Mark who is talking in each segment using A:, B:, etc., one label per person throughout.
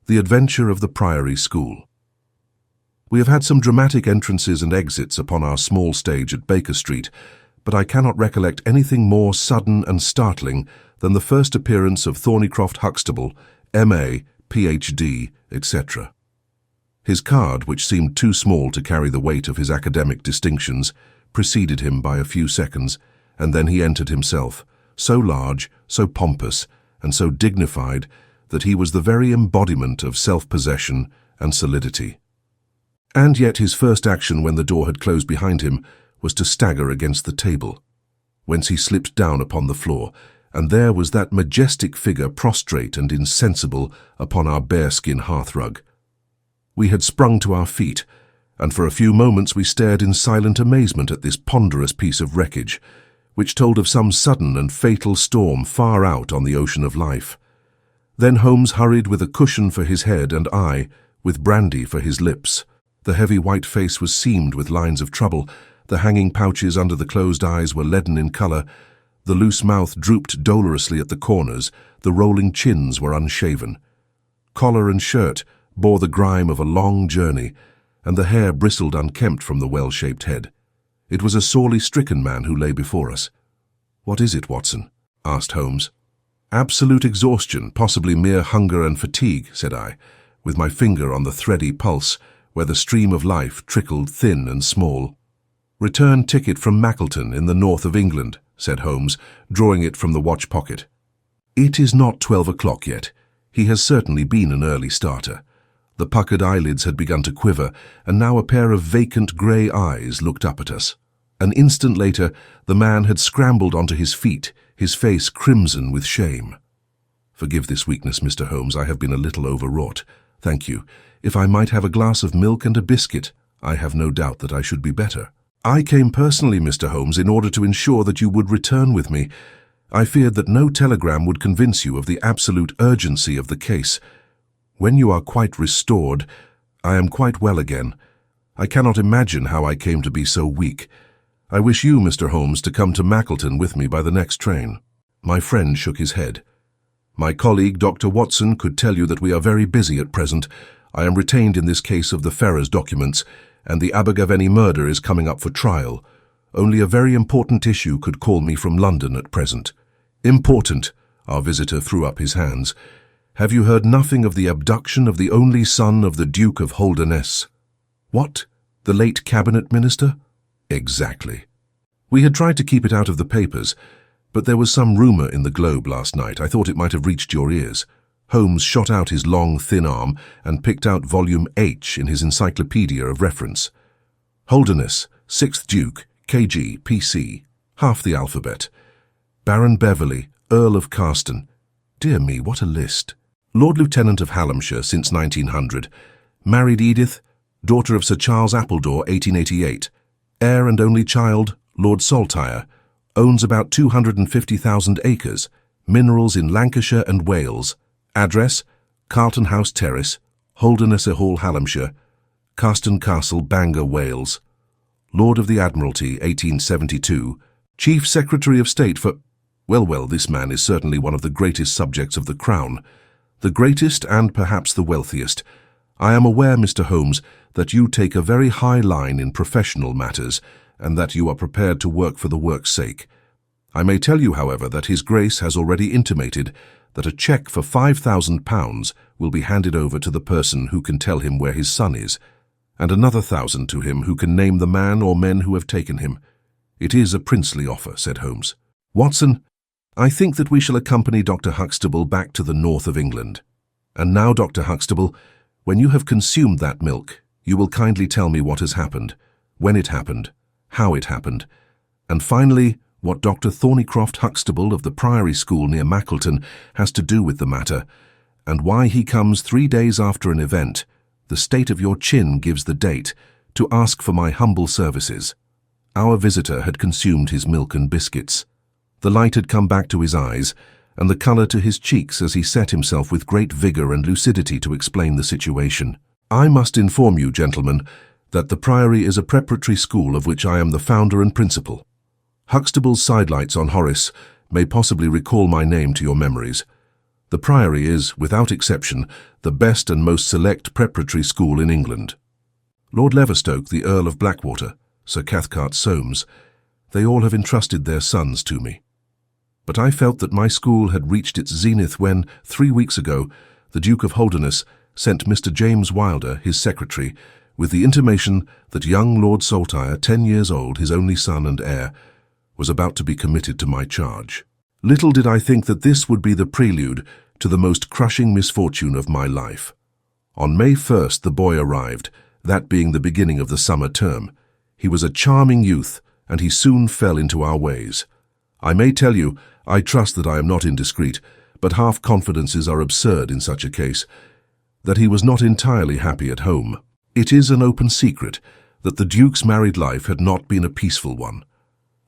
A: The Adventure of the Priory School. We have had some dramatic entrances and exits upon our small stage at Baker Street, but I cannot recollect anything more sudden and startling than the first appearance of Thornycroft Huxtable, M.A., Ph.D., etc. His card, which seemed too small to carry the weight of his academic distinctions, preceded him by a few seconds, and then he entered himself, so large, so pompous, and so dignified that he was the very embodiment of self-possession and solidity. And yet his first action when the door had closed behind him was to stagger against the table, whence he slipped down upon the floor, and there was that majestic figure prostrate and insensible upon our bearskin hearthrug. We had sprung to our feet, and for a few moments we stared in silent amazement at this ponderous piece of wreckage, which told of some sudden and fatal storm far out on the ocean of life. Then Holmes hurried with a cushion for his head, and I, with brandy for his lips. The heavy white face was seamed with lines of trouble, the hanging pouches under the closed eyes were leaden in colour, the loose mouth drooped dolorously at the corners, the rolling chins were unshaven. Collar and shirt bore the grime of a long journey, and the hair bristled unkempt from the well-shaped head. It was a sorely stricken man who lay before us. "What is it, Watson?" asked Holmes. "Absolute exhaustion, possibly mere hunger and fatigue," said I, with my finger on the thready pulse, where the stream of life trickled thin and small. "Return ticket from Mackleton in the north of England," said Holmes, drawing it from the watch pocket. "It is not 12 o'clock yet. He has certainly been an early starter." The puckered eyelids had begun to quiver, and now a pair of vacant grey eyes looked up at us. An instant later, the man had scrambled onto his feet, his face crimson with shame. "Forgive this weakness, Mr. Holmes. I have been a little overwrought. Thank you. If I might have a glass of milk and a biscuit, I have no doubt that I should be better." "I came personally, Mr. Holmes, in order to ensure that you would return with me. I feared that no telegram would convince you of the absolute urgency of the case. When you are quite restored, I am quite well again. I cannot imagine how I came to be so weak. I wish you, Mr. Holmes, to come to Mackleton with me by the next train." My friend shook his head. "My colleague, Dr. Watson, could tell you that we are very busy at present. I am retained in this case of the Ferrers documents, and the Abergavenny murder is coming up for trial. Only a very important issue could call me from London at present." "Important?" Our visitor threw up his hands. "Have you heard nothing of the abduction of the only son of the Duke of Holderness?" "What? The late cabinet minister?" "Exactly. We had tried to keep it out of the papers, but there was some rumour in the Globe last night. I thought it might have reached your ears." Holmes shot out his long, thin arm and picked out volume H in his encyclopedia of reference. "Holderness, 6th Duke, KG, PC, half the alphabet. Baron Beverley, Earl of Carston. Dear me, what a list. Lord Lieutenant of Hallamshire since 1900. Married Edith, daughter of Sir Charles Appledore, 1888. Heir and only child, Lord Saltire. Owns about 250,000 acres. Minerals in Lancashire and Wales. Address, Carlton House Terrace, Holderness Hall, Hallamshire. Carston Castle, Bangor, Wales. Lord of the Admiralty, 1872. Chief Secretary of State for... Well, this man is certainly one of the greatest subjects of the Crown. The greatest and perhaps the wealthiest. I am aware, Mr. Holmes, that you take a very high line in professional matters, and that you are prepared to work for the work's sake. I may tell you, however, that His Grace has already intimated that a cheque for £5,000 will be handed over to the person who can tell him where his son is, and another 1,000 to him who can name the man or men who have taken him. It is a princely offer, said Holmes. Watson, I think that we shall accompany Dr. Huxtable back to the north of England. And now, Dr. Huxtable, when you have consumed that milk, you will kindly tell me what has happened, when it happened, how it happened, and finally, what Dr. Thornycroft Huxtable of the Priory School near Mackleton has to do with the matter, and why he comes 3 days after an event, the state of your chin gives the date, to ask for my humble services. Our visitor had consumed his milk and biscuits. The light had come back to his eyes, and the colour to his cheeks as he set himself with great vigour and lucidity to explain the situation. I must inform you, gentlemen, that the Priory is a preparatory school of which I am the founder and principal. Huxtable's sidelights on Horace may possibly recall my name to your memories. The Priory is, without exception, the best and most select preparatory school in England. Lord Leverstoke, the Earl of Blackwater, Sir Cathcart Soames, they all have entrusted their sons to me. But I felt that my school had reached its zenith when, 3 weeks ago, the Duke of Holderness sent Mr. James Wilder, his secretary, with the intimation that young Lord Saltire, 10 years old, his only son and heir, was about to be committed to my charge. Little did I think that this would be the prelude to the most crushing misfortune of my life. On May 1st the boy arrived, that being the beginning of the summer term. He was a charming youth, and he soon fell into our ways. I may tell you, I trust that I am not indiscreet, but half-confidences are absurd in such a case, that he was not entirely happy at home. It is an open secret that the Duke's married life had not been a peaceful one,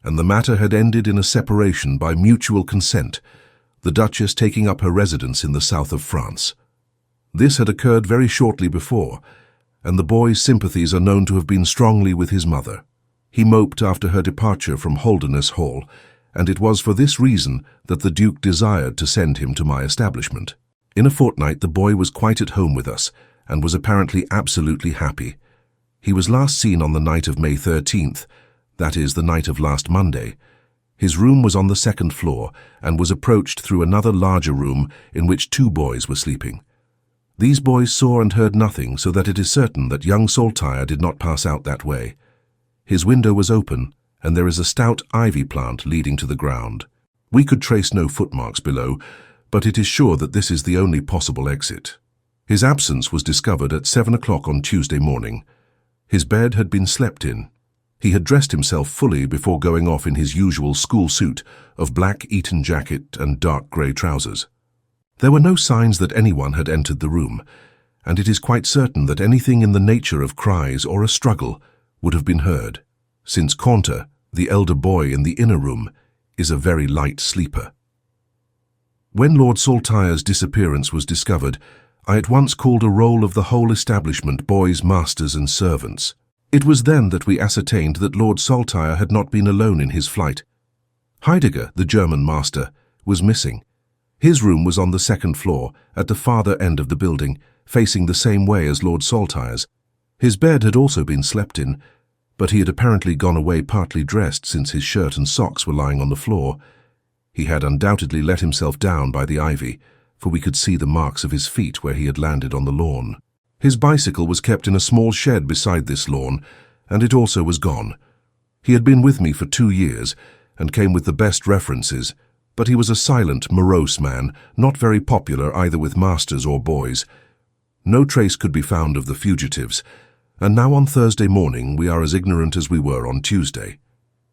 A: and the matter had ended in a separation by mutual consent, the Duchess taking up her residence in the south of France. This had occurred very shortly before, and the boy's sympathies are known to have been strongly with his mother. He moped after her departure from Holderness Hall, and it was for this reason that the Duke desired to send him to my establishment. In a fortnight the boy was quite at home with us, and was apparently absolutely happy. He was last seen on the night of May 13th, that is, the night of last Monday. His room was on the second floor, and was approached through another larger room in which 2 boys were sleeping. These boys saw and heard nothing, so that it is certain that young Saltire did not pass out that way. His window was open, and there is a stout ivy plant leading to the ground. We could trace no footmarks below, but it is sure that this is the only possible exit. His absence was discovered at 7 o'clock on Tuesday morning. His bed had been slept in. He had dressed himself fully before going off in his usual school suit of black Eton jacket and dark grey trousers. There were no signs that anyone had entered the room, and it is quite certain that anything in the nature of cries or a struggle would have been heard, since Caunter, the elder boy in the inner room, is a very light sleeper. When Lord Saltire's disappearance was discovered, I at once called a roll of the whole establishment, boys, masters and servants. It was then that we ascertained that Lord Saltire had not been alone in his flight. Heidegger, the German master, was missing. His room was on the second floor, at the farther end of the building, facing the same way as Lord Saltire's. His bed had also been slept in, but he had apparently gone away partly dressed, since his shirt and socks were lying on the floor. He had undoubtedly let himself down by the ivy, for we could see the marks of his feet where he had landed on the lawn. His bicycle was kept in a small shed beside this lawn, and it also was gone. He had been with me for 2 years, and came with the best references, but he was a silent, morose man, not very popular either with masters or boys. No trace could be found of the fugitives, and now on Thursday morning we are as ignorant as we were on Tuesday.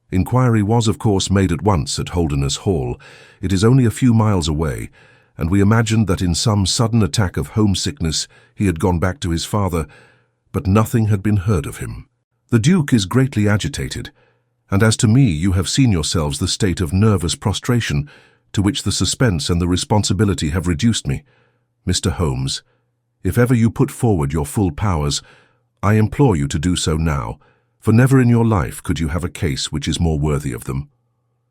A: Inquiry was of course made at once at Holderness Hall. It is only a few miles away, and we imagined that in some sudden attack of homesickness he had gone back to his father, but nothing had been heard of him. The Duke is greatly agitated, and as to me you have seen yourselves the state of nervous prostration to which the suspense and the responsibility have reduced me. Mr. Holmes, if ever you put forward your full powers, I implore you to do so now, for never in your life could you have a case which is more worthy of them.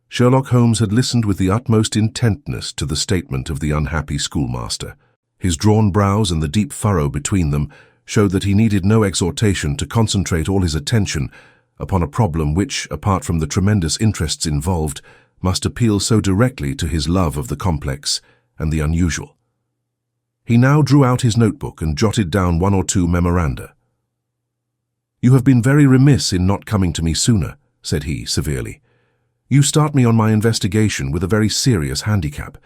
A: Sherlock Holmes had listened with the utmost intentness to the statement of the unhappy schoolmaster. His drawn brows and the deep furrow between them showed that he needed no exhortation to concentrate all his attention upon a problem which, apart from the tremendous interests involved, must appeal so directly to his love of the complex and the unusual. He now drew out his notebook and jotted down 1 or 2 memoranda. "You have been very remiss in not coming to me sooner," said he severely. "You start me on my investigation with a very serious handicap.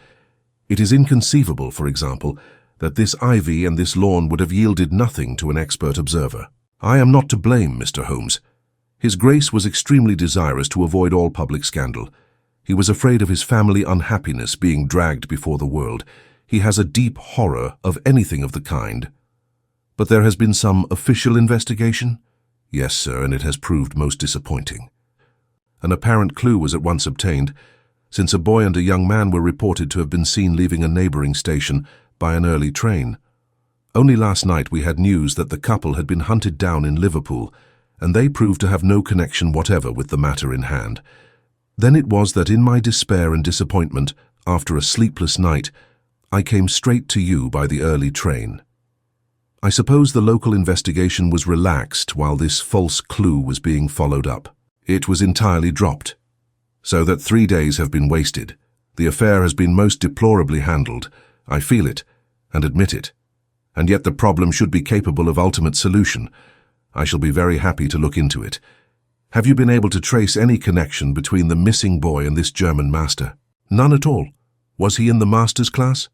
A: It is inconceivable, for example, that this ivy and this lawn would have yielded nothing to an expert observer. I am not to blame, Mr. Holmes. His Grace was extremely desirous to avoid all public scandal. He was afraid of his family unhappiness being dragged before the world. He has a deep horror of anything of the kind." "But there has been some official investigation?" "Yes, sir, and it has proved most disappointing. An apparent clue was at once obtained, since a boy and a young man were reported to have been seen leaving a neighbouring station by an early train. Only last night we had news that the couple had been hunted down in Liverpool, and they proved to have no connection whatever with the matter in hand. Then it was that in my despair and disappointment, after a sleepless night, I came straight to you by the early train. I suppose the local investigation was relaxed while this false clue was being followed up. It was entirely dropped. So that 3 days have been wasted. The affair has been most deplorably handled. I feel it, and admit it. And yet the problem should be capable of ultimate solution. I shall be very happy to look into it. Have you been able to trace any connection between the missing boy and this German master? None at all. Was he in the master's class?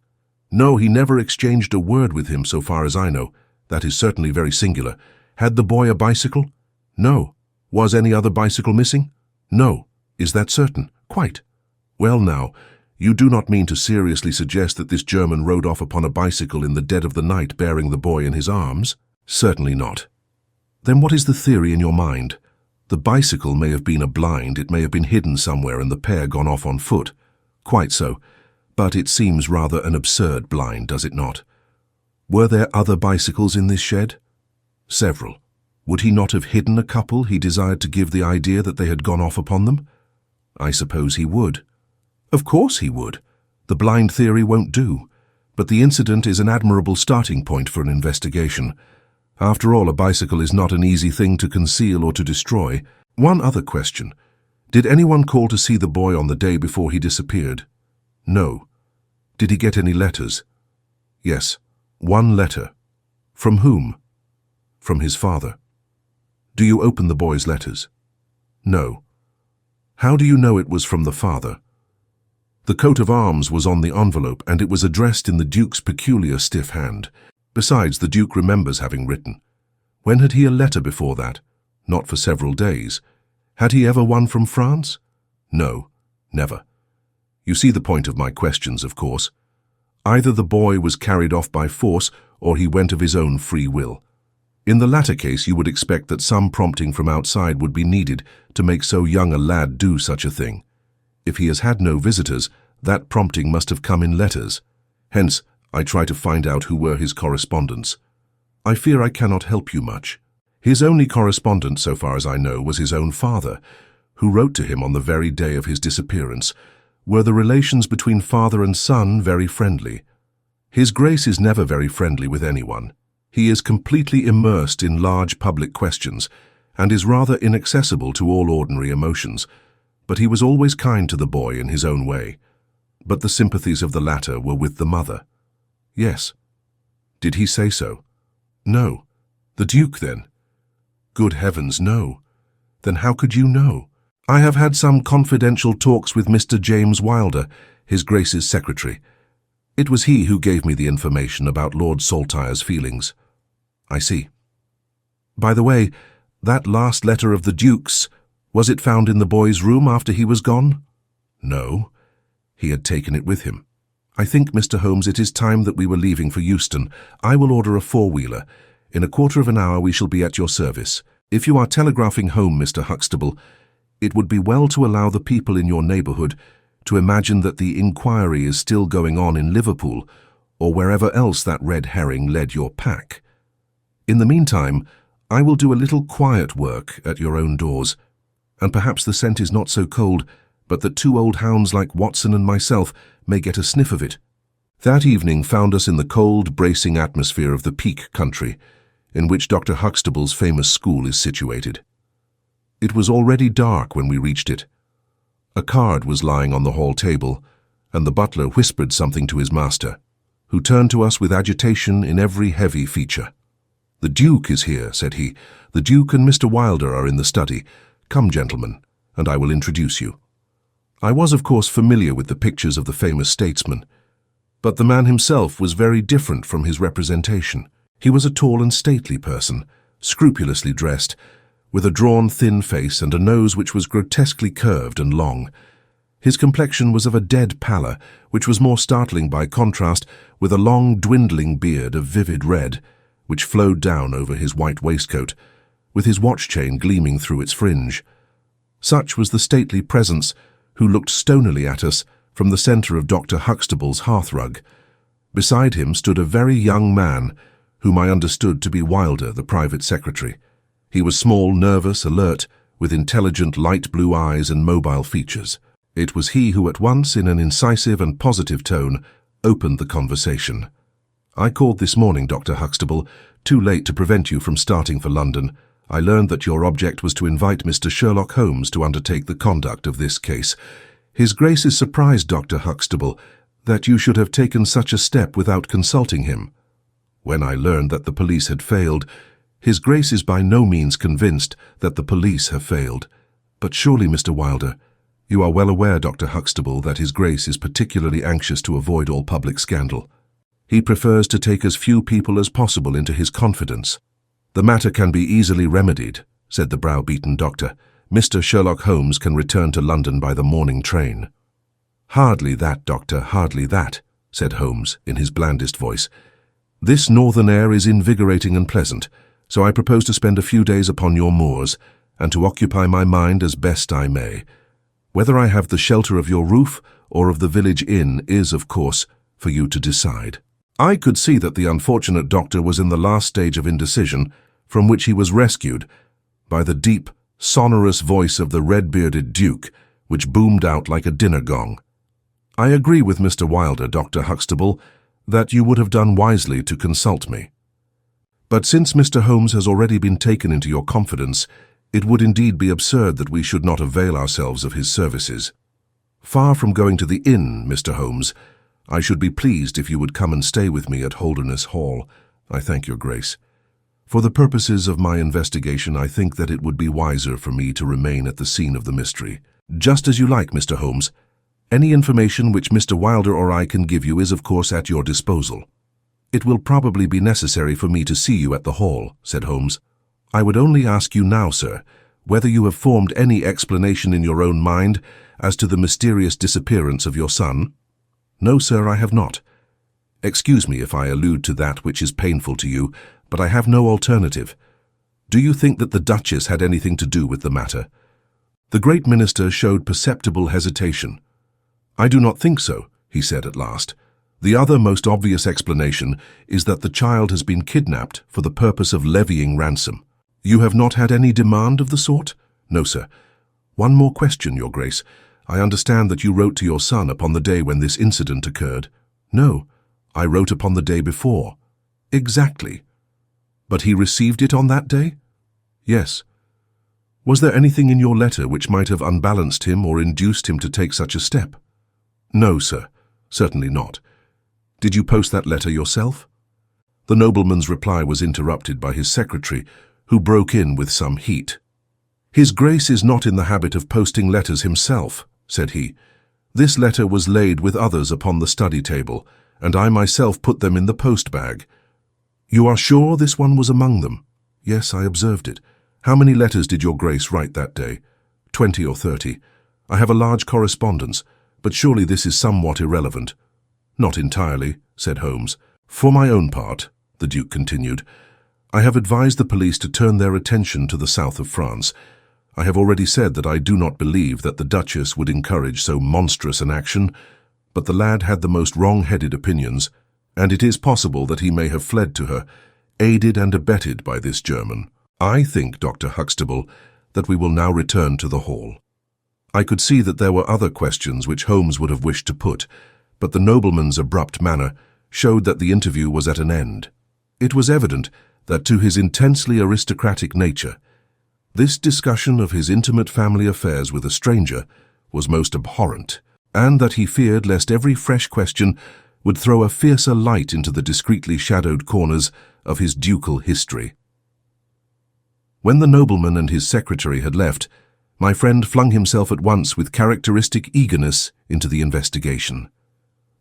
A: No, he never exchanged a word with him so far as I know. That is certainly very singular. Had the boy a bicycle? No. Was any other bicycle missing? No. Is that certain? Quite. Well now, you do not mean to seriously suggest that this German rode off upon a bicycle in the dead of the night bearing the boy in his arms? Certainly not. Then what is the theory in your mind? The bicycle may have been a blind, it may have been hidden somewhere and the pair gone off on foot. Quite so. But it seems rather an absurd blind, does it not? Were there other bicycles in this shed? Several. Would he not have hidden a couple he desired to give the idea that they had gone off upon them? I suppose he would. Of course he would. The blind theory won't do. But the incident is an admirable starting point for an investigation. After all, a bicycle is not an easy thing to conceal or to destroy. One other question. Did anyone call to see the boy on the day before he disappeared? No. Did he get any letters? Yes, 1 letter. From whom? From his father. Do you open the boy's letters? No. How do you know it was from the father? The coat of arms was on the envelope and it was addressed in the Duke's peculiar stiff hand. Besides, the Duke remembers having written. When had he a letter before that? Not for several days. Had he ever one from France? No, never. You see the point of my questions, of course. Either the boy was carried off by force or he went of his own free will. In the latter case, you would expect that some prompting from outside would be needed to make so young a lad do such a thing. If he has had no visitors, that prompting must have come in letters. Hence, I try to find out who were his correspondents. I fear I cannot help you much. His only correspondent, so far as I know, was his own father, who wrote to him on the very day of his disappearance. Were the relations between father and son very friendly? His Grace is never very friendly with anyone. He is completely immersed in large public questions and is rather inaccessible to all ordinary emotions, but he was always kind to the boy in his own way. But the sympathies of the latter were with the mother. Yes. Did he say so? No. The Duke, then? Good heavens, no. Then how could you know? I have had some confidential talks with Mr. James Wilder, His Grace's secretary. It was he who gave me the information about Lord Saltire's feelings. I see. By the way, that last letter of the Duke's, was it found in the boy's room after he was gone? No. He had taken it with him. I think, Mr. Holmes, it is time that we were leaving for Euston. I will order a 4-wheeler. In a quarter of an hour we shall be at your service. If you are telegraphing home, Mr. Huxtable, it would be well to allow the people in your neighbourhood to imagine that the inquiry is still going on in Liverpool or wherever else that red herring led your pack. In the meantime, I will do a little quiet work at your own doors, and perhaps the scent is not so cold, but that 2 old hounds like Watson and myself may get a sniff of it. That evening found us in the cold, bracing atmosphere of the Peak country, in which Dr. Huxtable's famous school is situated. It was already dark when we reached it. A card was lying on the hall table, and the butler whispered something to his master, who turned to us with agitation in every heavy feature. "The Duke is here," said he. "The Duke and Mr. Wilder are in the study. Come, gentlemen, and I will introduce you." I was, of course, familiar with the pictures of the famous statesman, but the man himself was very different from his representation. He was a tall and stately person, scrupulously dressed, with a drawn, thin face and a nose which was grotesquely curved and long. His complexion was of a dead pallor, which was more startling by contrast with a long, dwindling beard of vivid red, which flowed down over his white waistcoat, with his watch-chain gleaming through its fringe. Such was the stately presence who looked stonily at us from the centre of Dr. Huxtable's hearthrug. Beside him stood a very young man, whom I understood to be Wilder, the private secretary. He was small, nervous, alert, with intelligent light blue eyes and mobile features. It was he who at once, in an incisive and positive tone, opened the conversation. "I called this morning, Dr. Huxtable, too late to prevent you from starting for London. I learned that your object was to invite Mr. Sherlock Holmes to undertake the conduct of this case. His Grace is surprised, Dr. Huxtable, that you should have taken such a step without consulting him. When I learned that the police had failed, His Grace is by no means convinced that the police have failed. But surely, Mr. Wilder, you are well aware, Dr. Huxtable, that His Grace is particularly anxious to avoid all public scandal. He prefers to take as few people as possible into his confidence. The matter can be easily remedied," said the brow-beaten doctor. "Mr. Sherlock Holmes can return to London by the morning train." "Hardly that, Doctor, hardly that," said Holmes in his blandest voice. "This northern air is invigorating and pleasant, so I propose to spend a few days upon your moors, and to occupy my mind as best I may. Whether I have the shelter of your roof or of the village inn is, of course, for you to decide." I could see that the unfortunate doctor was in the last stage of indecision, from which he was rescued by the deep, sonorous voice of the red-bearded Duke, which boomed out like a dinner gong. "I agree with Mr. Wilder, Dr. Huxtable, that you would have done wisely to consult me. But since Mr. Holmes has already been taken into your confidence, it would indeed be absurd that we should not avail ourselves of his services. Far from going to the inn, Mr. Holmes, I should be pleased if you would come and stay with me at Holderness Hall. I thank your Grace. For the purposes of my investigation, I think that it would be wiser for me to remain at the scene of the mystery." "Just as you like, Mr. Holmes. Any information which Mr. Wilder or I can give you is, of course, at your disposal." "It will probably be necessary for me to see you at the Hall," said Holmes. "I would only ask you now, sir, whether you have formed any explanation in your own mind as to the mysterious disappearance of your son?" "No, sir, I have not. Excuse me if I allude to that which is painful to you, but I have no alternative. Do you think that the Duchess had anything to do with the matter?" The great minister showed perceptible hesitation. "I do not think so," he said at last. "The other most obvious explanation is that the child has been kidnapped for the purpose of levying ransom." "You have not had any demand of the sort?" "No, sir. One more question, Your Grace. I understand that you wrote to your son upon the day when this incident occurred." "No, I wrote upon the day before." "Exactly. But he received it on that day?" "Yes." "Was there anything in your letter which might have unbalanced him or induced him to take such a step?" "No, sir, certainly not. Did you post that letter yourself?" The nobleman's reply was interrupted by his secretary, who broke in with some heat. "His Grace is not in the habit of posting letters himself," said he. "This letter was laid with others upon the study table, and I myself put them in the post-bag." "You are sure this one was among them?" "Yes, I observed it. How many letters did your Grace write that day?" 20 or 30. "I have a large correspondence, but surely this is somewhat irrelevant." "Not entirely," said Holmes. "For my own part," the Duke continued, "I have advised the police to turn their attention to the south of France. I have already said that I do not believe that the Duchess would encourage so monstrous an action, but the lad had the most wrong-headed opinions, and it is possible that he may have fled to her, aided and abetted by this German. I think, Dr. Huxtable, that we will now return to the Hall." I could see that there were other questions which Holmes would have wished to put, but the nobleman's abrupt manner showed that the interview was at an end. It was evident that to his intensely aristocratic nature, this discussion of his intimate family affairs with a stranger was most abhorrent, and that he feared lest every fresh question would throw a fiercer light into the discreetly shadowed corners of his ducal history. When the nobleman and his secretary had left, my friend flung himself at once with characteristic eagerness into the investigation.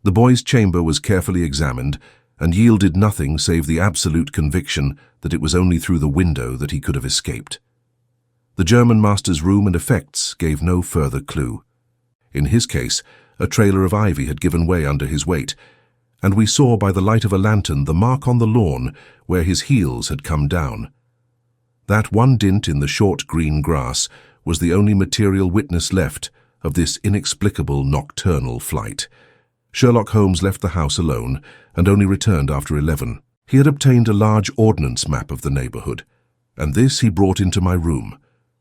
A: The boy's chamber was carefully examined and yielded nothing save the absolute conviction that it was only through the window that he could have escaped. The German master's room and effects gave no further clue. In his case, a trailer of ivy had given way under his weight, and we saw by the light of a lantern the mark on the lawn where his heels had come down. That one dint in the short green grass was the only material witness left of this inexplicable nocturnal flight. Sherlock Holmes left the house alone and only returned after 11. He had obtained a large ordnance map of the neighborhood, and this he brought into my room,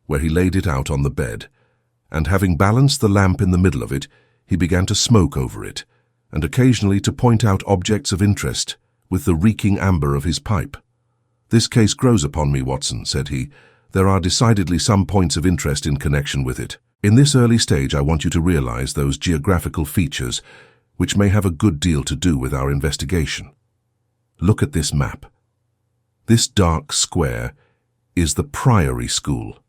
A: where he laid it out on the bed, and having balanced the lamp in the middle of it, he began to smoke over it, and occasionally to point out objects of interest with the reeking amber of his pipe. "This case grows upon me, Watson," said he. "There are decidedly some points of interest in connection with it. In this early stage, I want you to realize those geographical features which may have a good deal to do with our investigation. Look at this map. This dark square is the Priory School.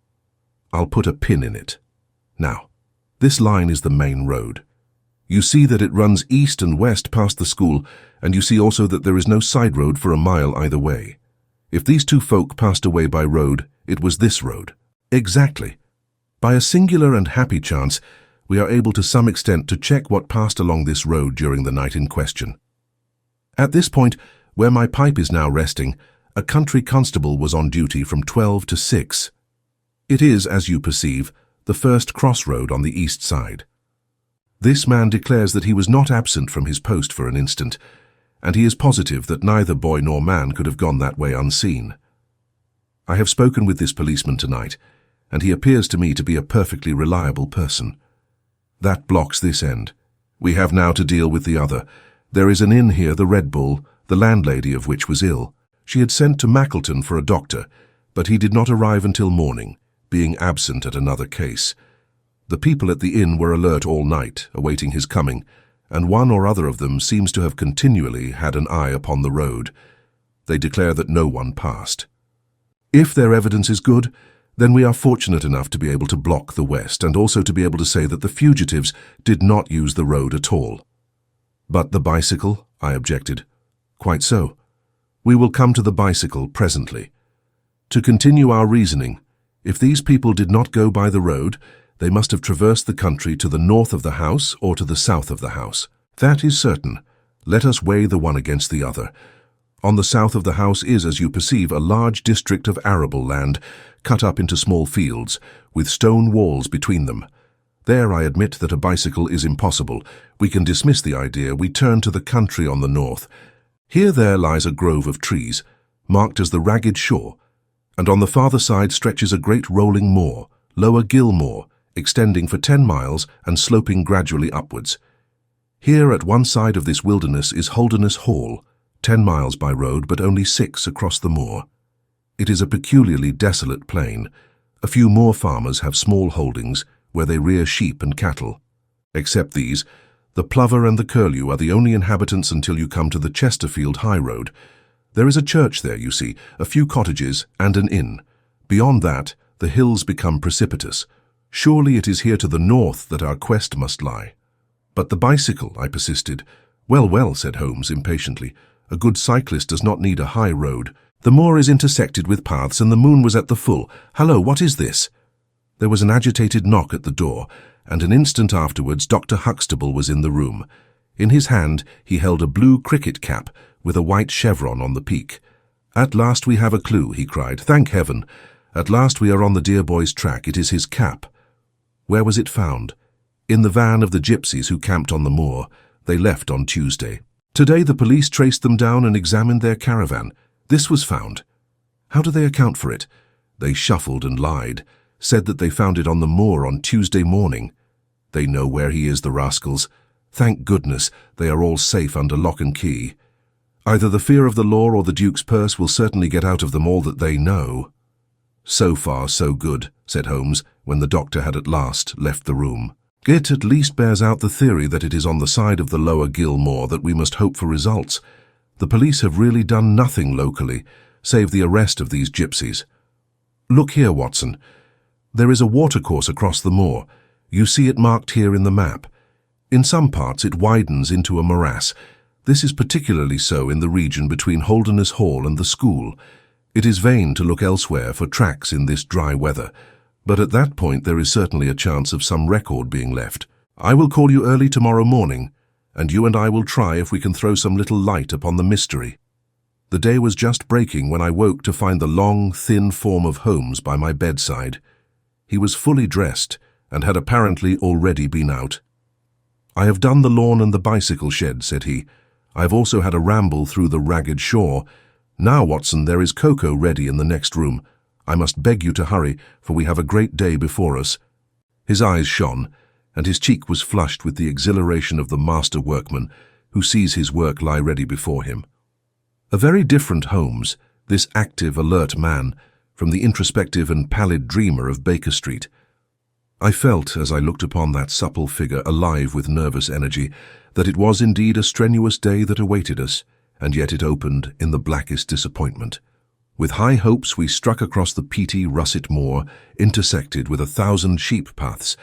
A: I'll put a pin in it. Now, this line is the main road. You see that it runs east and west past the school, and you see also that there is no side road for a mile either way. If these two folk passed away by road, it was this road." "Exactly. By a singular and happy chance, we are able to some extent to check what passed along this road during the night in question. At this point, where my pipe is now resting, a country constable was on duty from 12 to 6. It is, as you perceive, the first crossroad on the east side. This man declares that he was not absent from his post for an instant, and he is positive that neither boy nor man could have gone that way unseen. I have spoken with this policeman tonight, and he appears to me to be a perfectly reliable person. That blocks this end. We have now to deal with the other. There is an inn here, the Red Bull, the landlady of which was ill. She had sent to Mackleton for a doctor, but he did not arrive until morning, being absent at another case. The people at the inn were alert all night, awaiting his coming, and one or other of them seems to have continually had an eye upon the road. They declare that no one passed. If their evidence is good, then we are fortunate enough to be able to block the west and also to be able to say that the fugitives did not use the road at all." "But the bicycle?" I objected. "Quite so. We will come to the bicycle presently. To continue our reasoning, if these people did not go by the road, they must have traversed the country to the north of the house or to the south of the house. That is certain. Let us weigh the one against the other. On the south of the house is, as you perceive, a large district of arable land, cut up into small fields, with stone walls between them. There I admit that a bicycle is impossible. We can dismiss the idea. We turn to the country on the north. Here there lies a grove of trees, marked as the Ragged Shore, and on the farther side stretches a great rolling moor, Lower Gill Moor, extending for 10 miles and sloping gradually upwards. Here at one side of this wilderness is Holderness Hall, 10 miles by road but only 6 across the moor. It is a peculiarly desolate plain. A few moor farmers have small holdings where they rear sheep and cattle. Except these, the plover and the curlew are the only inhabitants until you come to the Chesterfield High Road. There is a church there, you see, a few cottages and an inn. Beyond that, the hills become precipitous. Surely it is here to the north that our quest must lie." "But the bicycle," I persisted. "Well, well," said Holmes impatiently. "A good cyclist does not need a high road. The moor is intersected with paths and the moon was at the full. Hallo, what is this?" There was an agitated knock at the door, and an instant afterwards Dr. Huxtable was in the room. In his hand he held a blue cricket cap with a white chevron on the peak. "At last we have a clue," he cried. "Thank heaven! At last we are on the dear boy's track. It is his cap." "Where was it found?" "In the van of the gypsies who camped on the moor. They left on Tuesday. Today the police traced them down and examined their caravan. This was found." "How do they account for it?" "They shuffled and lied, said that they found it on the moor on Tuesday morning. They know where he is, the rascals. Thank goodness, they are all safe under lock and key. Either the fear of the law or the Duke's purse will certainly get out of them all that they know." "So far, so good," said Holmes, when the doctor had at last left the room. "It at least bears out the theory that it is on the side of the Lower Gill Moor that we must hope for results. The police have really done nothing locally, save the arrest of these gypsies. Look here, Watson. There is a watercourse across the moor. You see it marked here in the map. In some parts it widens into a morass. This is particularly so in the region between Holderness Hall and the school. It is vain to look elsewhere for tracks in this dry weather, but at that point there is certainly a chance of some record being left. I will call you early tomorrow morning, and you and I will try if we can throw some little light upon the mystery." The day was just breaking when I woke to find the long, thin form of Holmes by my bedside. He was fully dressed and had apparently already been out. "I have done the lawn and the bicycle shed," said he. "I have also had a ramble through the Ragged Shore. Now, Watson, there is cocoa ready in the next room. I must beg you to hurry, for we have a great day before us." His eyes shone, and his cheek was flushed with the exhilaration of the master workman, who sees his work lie ready before him. A very different Holmes, this active, alert man, from the introspective and pallid dreamer of Baker Street. I felt, as I looked upon that supple figure alive with nervous energy, that it was indeed a strenuous day that awaited us, and yet it opened in the blackest disappointment. With high hopes we struck across the peaty russet moor, intersected with 1,000 sheep paths,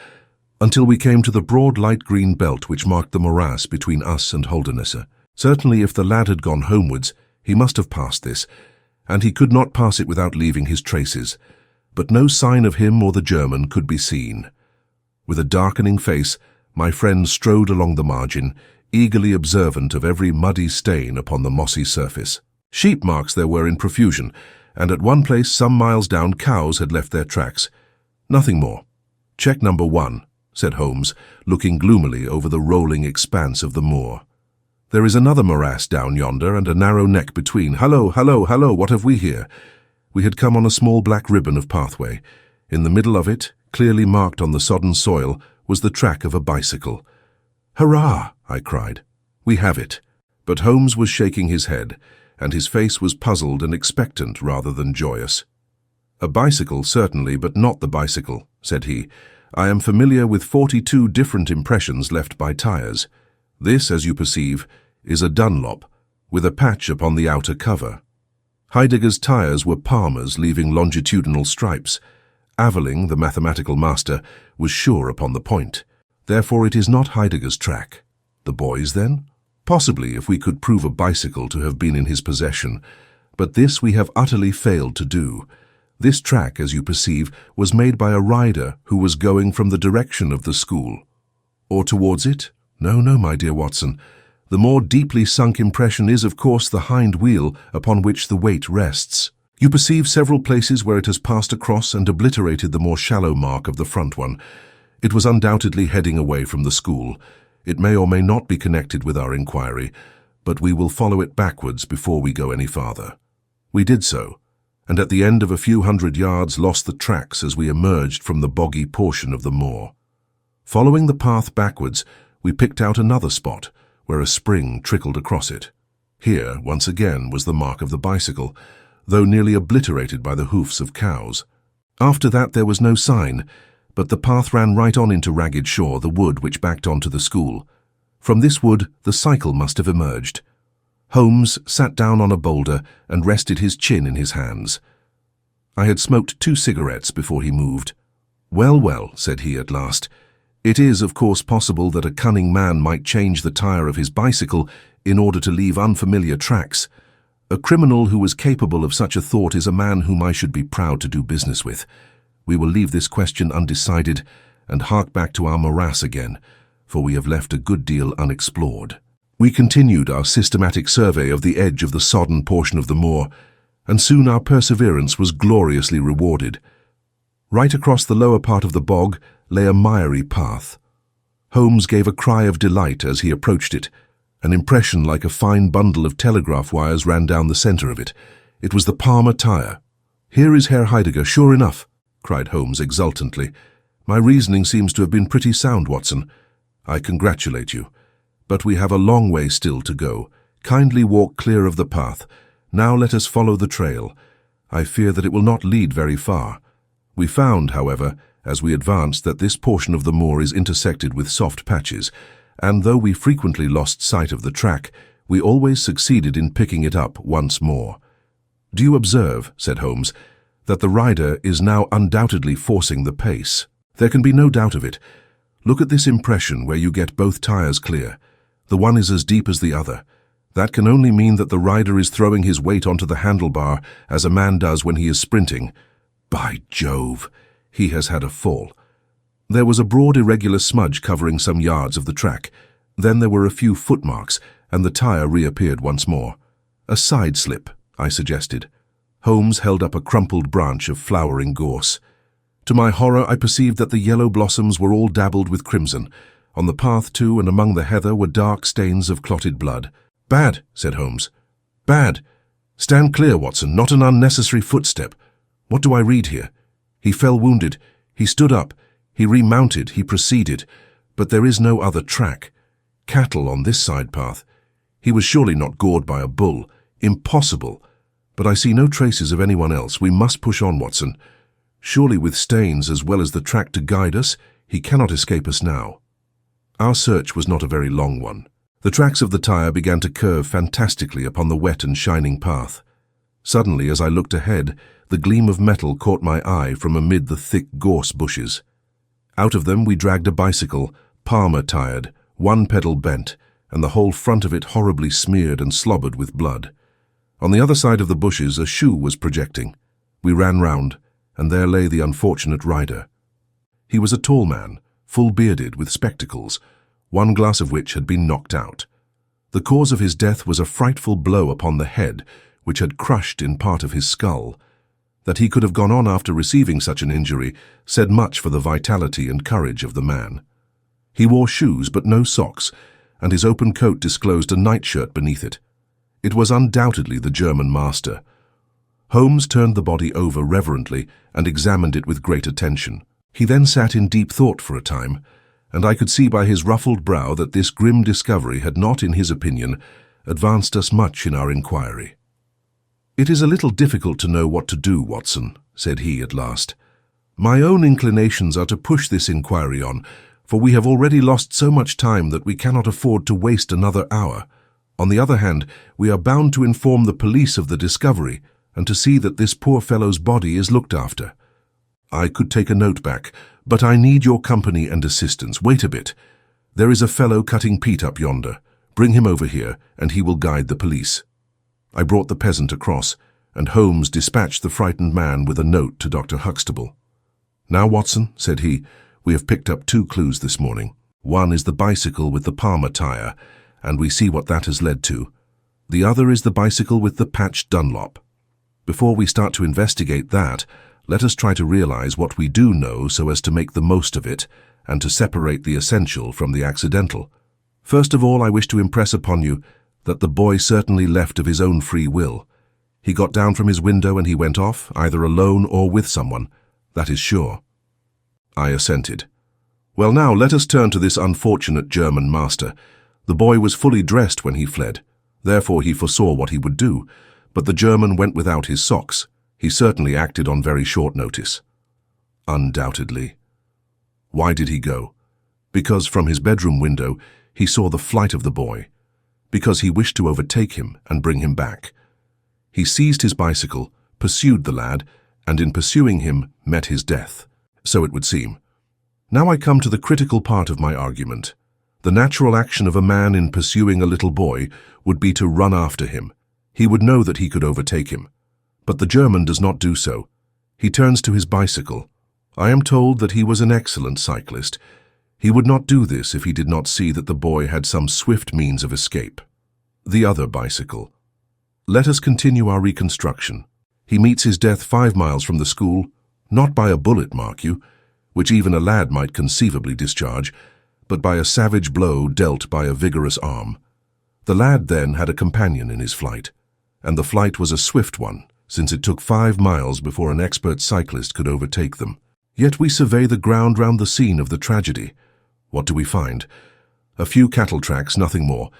A: until we came to the broad light green belt which marked the morass between us and Holdernesse. Certainly if the lad had gone homewards, he must have passed this, and he could not pass it without leaving his traces, but no sign of him or the German could be seen. With a darkening face, my friend strode along the margin, eagerly observant of every muddy stain upon the mossy surface. Sheep marks there were in profusion, and at one place some miles down cows had left their tracks. Nothing more. "Check number 1, said Holmes, looking gloomily over the rolling expanse of the moor. "There is another morass down yonder and a narrow neck between. Hallo, hallo, hallo, what have we here?" We had come on a small black ribbon of pathway. In the middle of it, clearly marked on the sodden soil, was the track of a bicycle. "Hurrah!" I cried. "We have it." But Holmes was shaking his head, and his face was puzzled and expectant rather than joyous. "A bicycle, certainly, but not the bicycle," said he. "I am familiar with 42 different impressions left by tires. This, as you perceive, is a Dunlop, with a patch upon the outer cover. Heidegger's tires were Palmer's, leaving longitudinal stripes. Aveling, the mathematical master, was sure upon the point. Therefore it is not Heidegger's track. The boy's, then? Possibly, if we could prove a bicycle to have been in his possession. But this we have utterly failed to do. This track, as you perceive, was made by a rider who was going from the direction of the school. Or towards it? No, no, my dear Watson. The more deeply sunk impression is, of course, the hind wheel upon which the weight rests. You perceive several places where it has passed across and obliterated the more shallow mark of the front one. It was undoubtedly heading away from the school. It may or may not be connected with our inquiry, but we will follow it backwards before we go any farther. We did so, and at the end of a few hundred yards lost the tracks as we emerged from the boggy portion of the moor. Following the path backwards, we picked out another spot, where a spring trickled across it. Here, once again, was the mark of the bicycle, though nearly obliterated by the hoofs of cows. After that there was no sign, but the path ran right on into Ragged Shaw, the wood which backed onto the school. From this wood the cycle must have emerged. Holmes sat down on a boulder and rested his chin in his hands. I had smoked 2 cigarettes before he moved. "Well, well," said he at last, "it is, of course, possible that a cunning man might change the tire of his bicycle in order to leave unfamiliar tracks. A criminal who was capable of such a thought is a man whom I should be proud to do business with. We will leave this question undecided and hark back to our morass again, for we have left a good deal unexplored." We continued our systematic survey of the edge of the sodden portion of the moor, and soon our perseverance was gloriously rewarded. Right across the lower part of the bog lay a miry path. Holmes gave a cry of delight as he approached it. An impression like a fine bundle of telegraph wires ran down the center of it. It was the Palmer tire. "Here is Herr Heidegger, sure enough," cried Holmes exultantly. "My reasoning seems to have been pretty sound, Watson. I congratulate you. But we have a long way still to go. Kindly walk clear of the path. Now let us follow the trail. I fear that it will not lead very far." We found, however, as we advanced, that this portion of the moor is intersected with soft patches, and though we frequently lost sight of the track, we always succeeded in picking it up once more. "Do you observe," said Holmes, "that the rider is now undoubtedly forcing the pace? There can be no doubt of it. Look at this impression where you get both tires clear. The one is as deep as the other. That can only mean that the rider is throwing his weight onto the handlebar as a man does when he is sprinting. By Jove, he has had a fall." There was a broad irregular smudge covering some yards of the track. Then there were a few footmarks, and the tire reappeared once more. "A side slip," I suggested. Holmes held up a crumpled branch of flowering gorse. To my horror, I perceived that the yellow blossoms were all dabbled with crimson. On the path, too, and among the heather were dark stains of clotted blood. "Bad," said Holmes. "Bad. Stand clear, Watson, not an unnecessary footstep. What do I read here? He fell wounded. He stood up. He remounted. He proceeded. But there is no other track. Cattle on this side path. He was surely not gored by a bull. Impossible. But I see no traces of anyone else. We must push on, Watson. Surely with Staines as well as the track to guide us, he cannot escape us now. Our search was not a very long one. The tracks of the tire began to curve fantastically upon the wet and shining path. Suddenly, as I looked ahead, the gleam of metal caught my eye from amid the thick gorse bushes. Out of them we dragged a bicycle, Palmer-tired, one pedal bent, and the whole front of it horribly smeared and slobbered with blood. On the other side of the bushes a shoe was projecting. We ran round, and there lay the unfortunate rider. He was a tall man, full-bearded, with spectacles, one glass of which had been knocked out. The cause of his death was a frightful blow upon the head, which had crushed in part of his skull. That he could have gone on after receiving such an injury said much for the vitality and courage of the man. He wore shoes but no socks, and his open coat disclosed a nightshirt beneath it. It was undoubtedly the German master. Holmes turned the body over reverently and examined it with great attention. He then sat in deep thought for a time, and I could see by his ruffled brow that this grim discovery had not, in his opinion, advanced us much in our inquiry. "It is a little difficult to know what to do, Watson," said he at last. "My own inclinations are to push this inquiry on, for we have already lost so much time that we cannot afford to waste another hour. On the other hand, we are bound to inform the police of the discovery and to see that this poor fellow's body is looked after. I could take a note back, but I need your company and assistance. Wait a bit. There is a fellow cutting peat up yonder. Bring him over here, and he will guide the police." I brought the peasant across, and Holmes dispatched the frightened man with a note to Dr. Huxtable. "Now, Watson," said he, "we have picked up 2 clues this morning. One is the bicycle with the Palmer tire, and we see what that has led to. The other is the bicycle with the patched Dunlop. Before we start to investigate that, let us try to realize what we do know so as to make the most of it, and to separate the essential from the accidental. First of all, I wish to impress upon you that the boy certainly left of his own free will. He got down from his window and he went off, either alone or with someone. That is sure." I assented. "Well, now let us turn to this unfortunate German master. The boy was fully dressed when he fled. Therefore he foresaw what he would do. But the German went without his socks. He certainly acted on very short notice." "Undoubtedly." "Why did he go?" "Because from his bedroom window he saw the flight of the boy. Because he wished to overtake him and bring him back. He seized his bicycle, pursued the lad, and in pursuing him met his death. So it would seem. Now I come to the critical part of my argument. The natural action of a man in pursuing a little boy would be to run after him. He would know that he could overtake him. But the German does not do so. He turns to his bicycle. I am told that he was an excellent cyclist. He would not do this if he did not see that the boy had some swift means of escape. The other bicycle. Let us continue our reconstruction. He meets his death 5 miles from the school, not by a bullet, mark you, which even a lad might conceivably discharge, but by a savage blow dealt by a vigorous arm. The lad then had a companion in his flight, and the flight was a swift one, since it took 5 miles before an expert cyclist could overtake them. Yet we survey the ground round the scene of the tragedy. What do we find? A few cattle tracks, nothing more.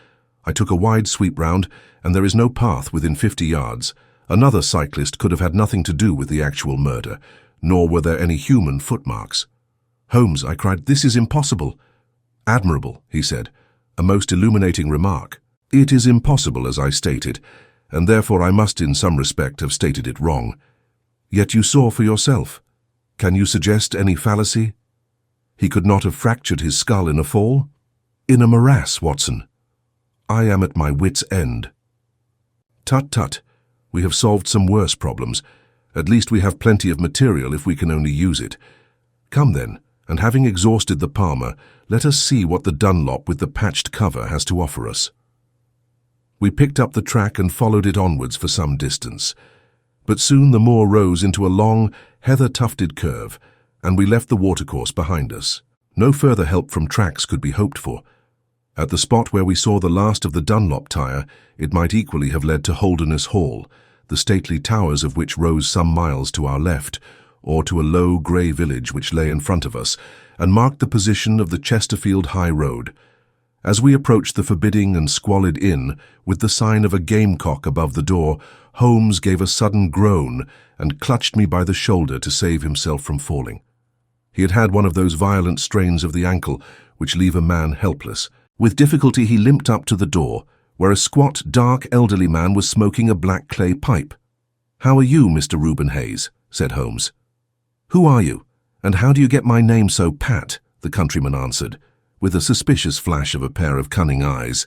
A: I took a wide sweep round, and there is no path within 50 yards. Another cyclist could have had nothing to do with the actual murder, nor were there any human footmarks. "Holmes," I cried, "this is impossible." "Admirable," he said, "a most illuminating remark. It is impossible, as I stated, and therefore I must in some respect have stated it wrong. Yet you saw for yourself. Can you suggest any fallacy? He could not have fractured his skull in a fall? In a morass, Watson. I am at my wit's end." "Tut, tut. We have solved some worse problems. At least we have plenty of material if we can only use it. Come then, and having exhausted the Palmer, let us see what the Dunlop with the patched cover has to offer us." We picked up the track and followed it onwards for some distance. But soon the moor rose into a long, heather-tufted curve, and we left the watercourse behind us. No further help from tracks could be hoped for. At the spot where we saw the last of the Dunlop tire, it might equally have led to Holderness Hall, the stately towers of which rose some miles to our left, or to a low grey village which lay in front of us, and marked the position of the Chesterfield High Road. As we approached the forbidding and squalid inn, with the sign of a gamecock above the door, Holmes gave a sudden groan and clutched me by the shoulder to save himself from falling. He had had one of those violent strains of the ankle which leave a man helpless. With difficulty he limped up to the door, where a squat, dark, elderly man was smoking a black clay pipe. "How are you, Mr. Reuben Hayes?" said Holmes. "Who are you, and how do you get my name so pat?" the countryman answered, with a suspicious flash of a pair of cunning eyes.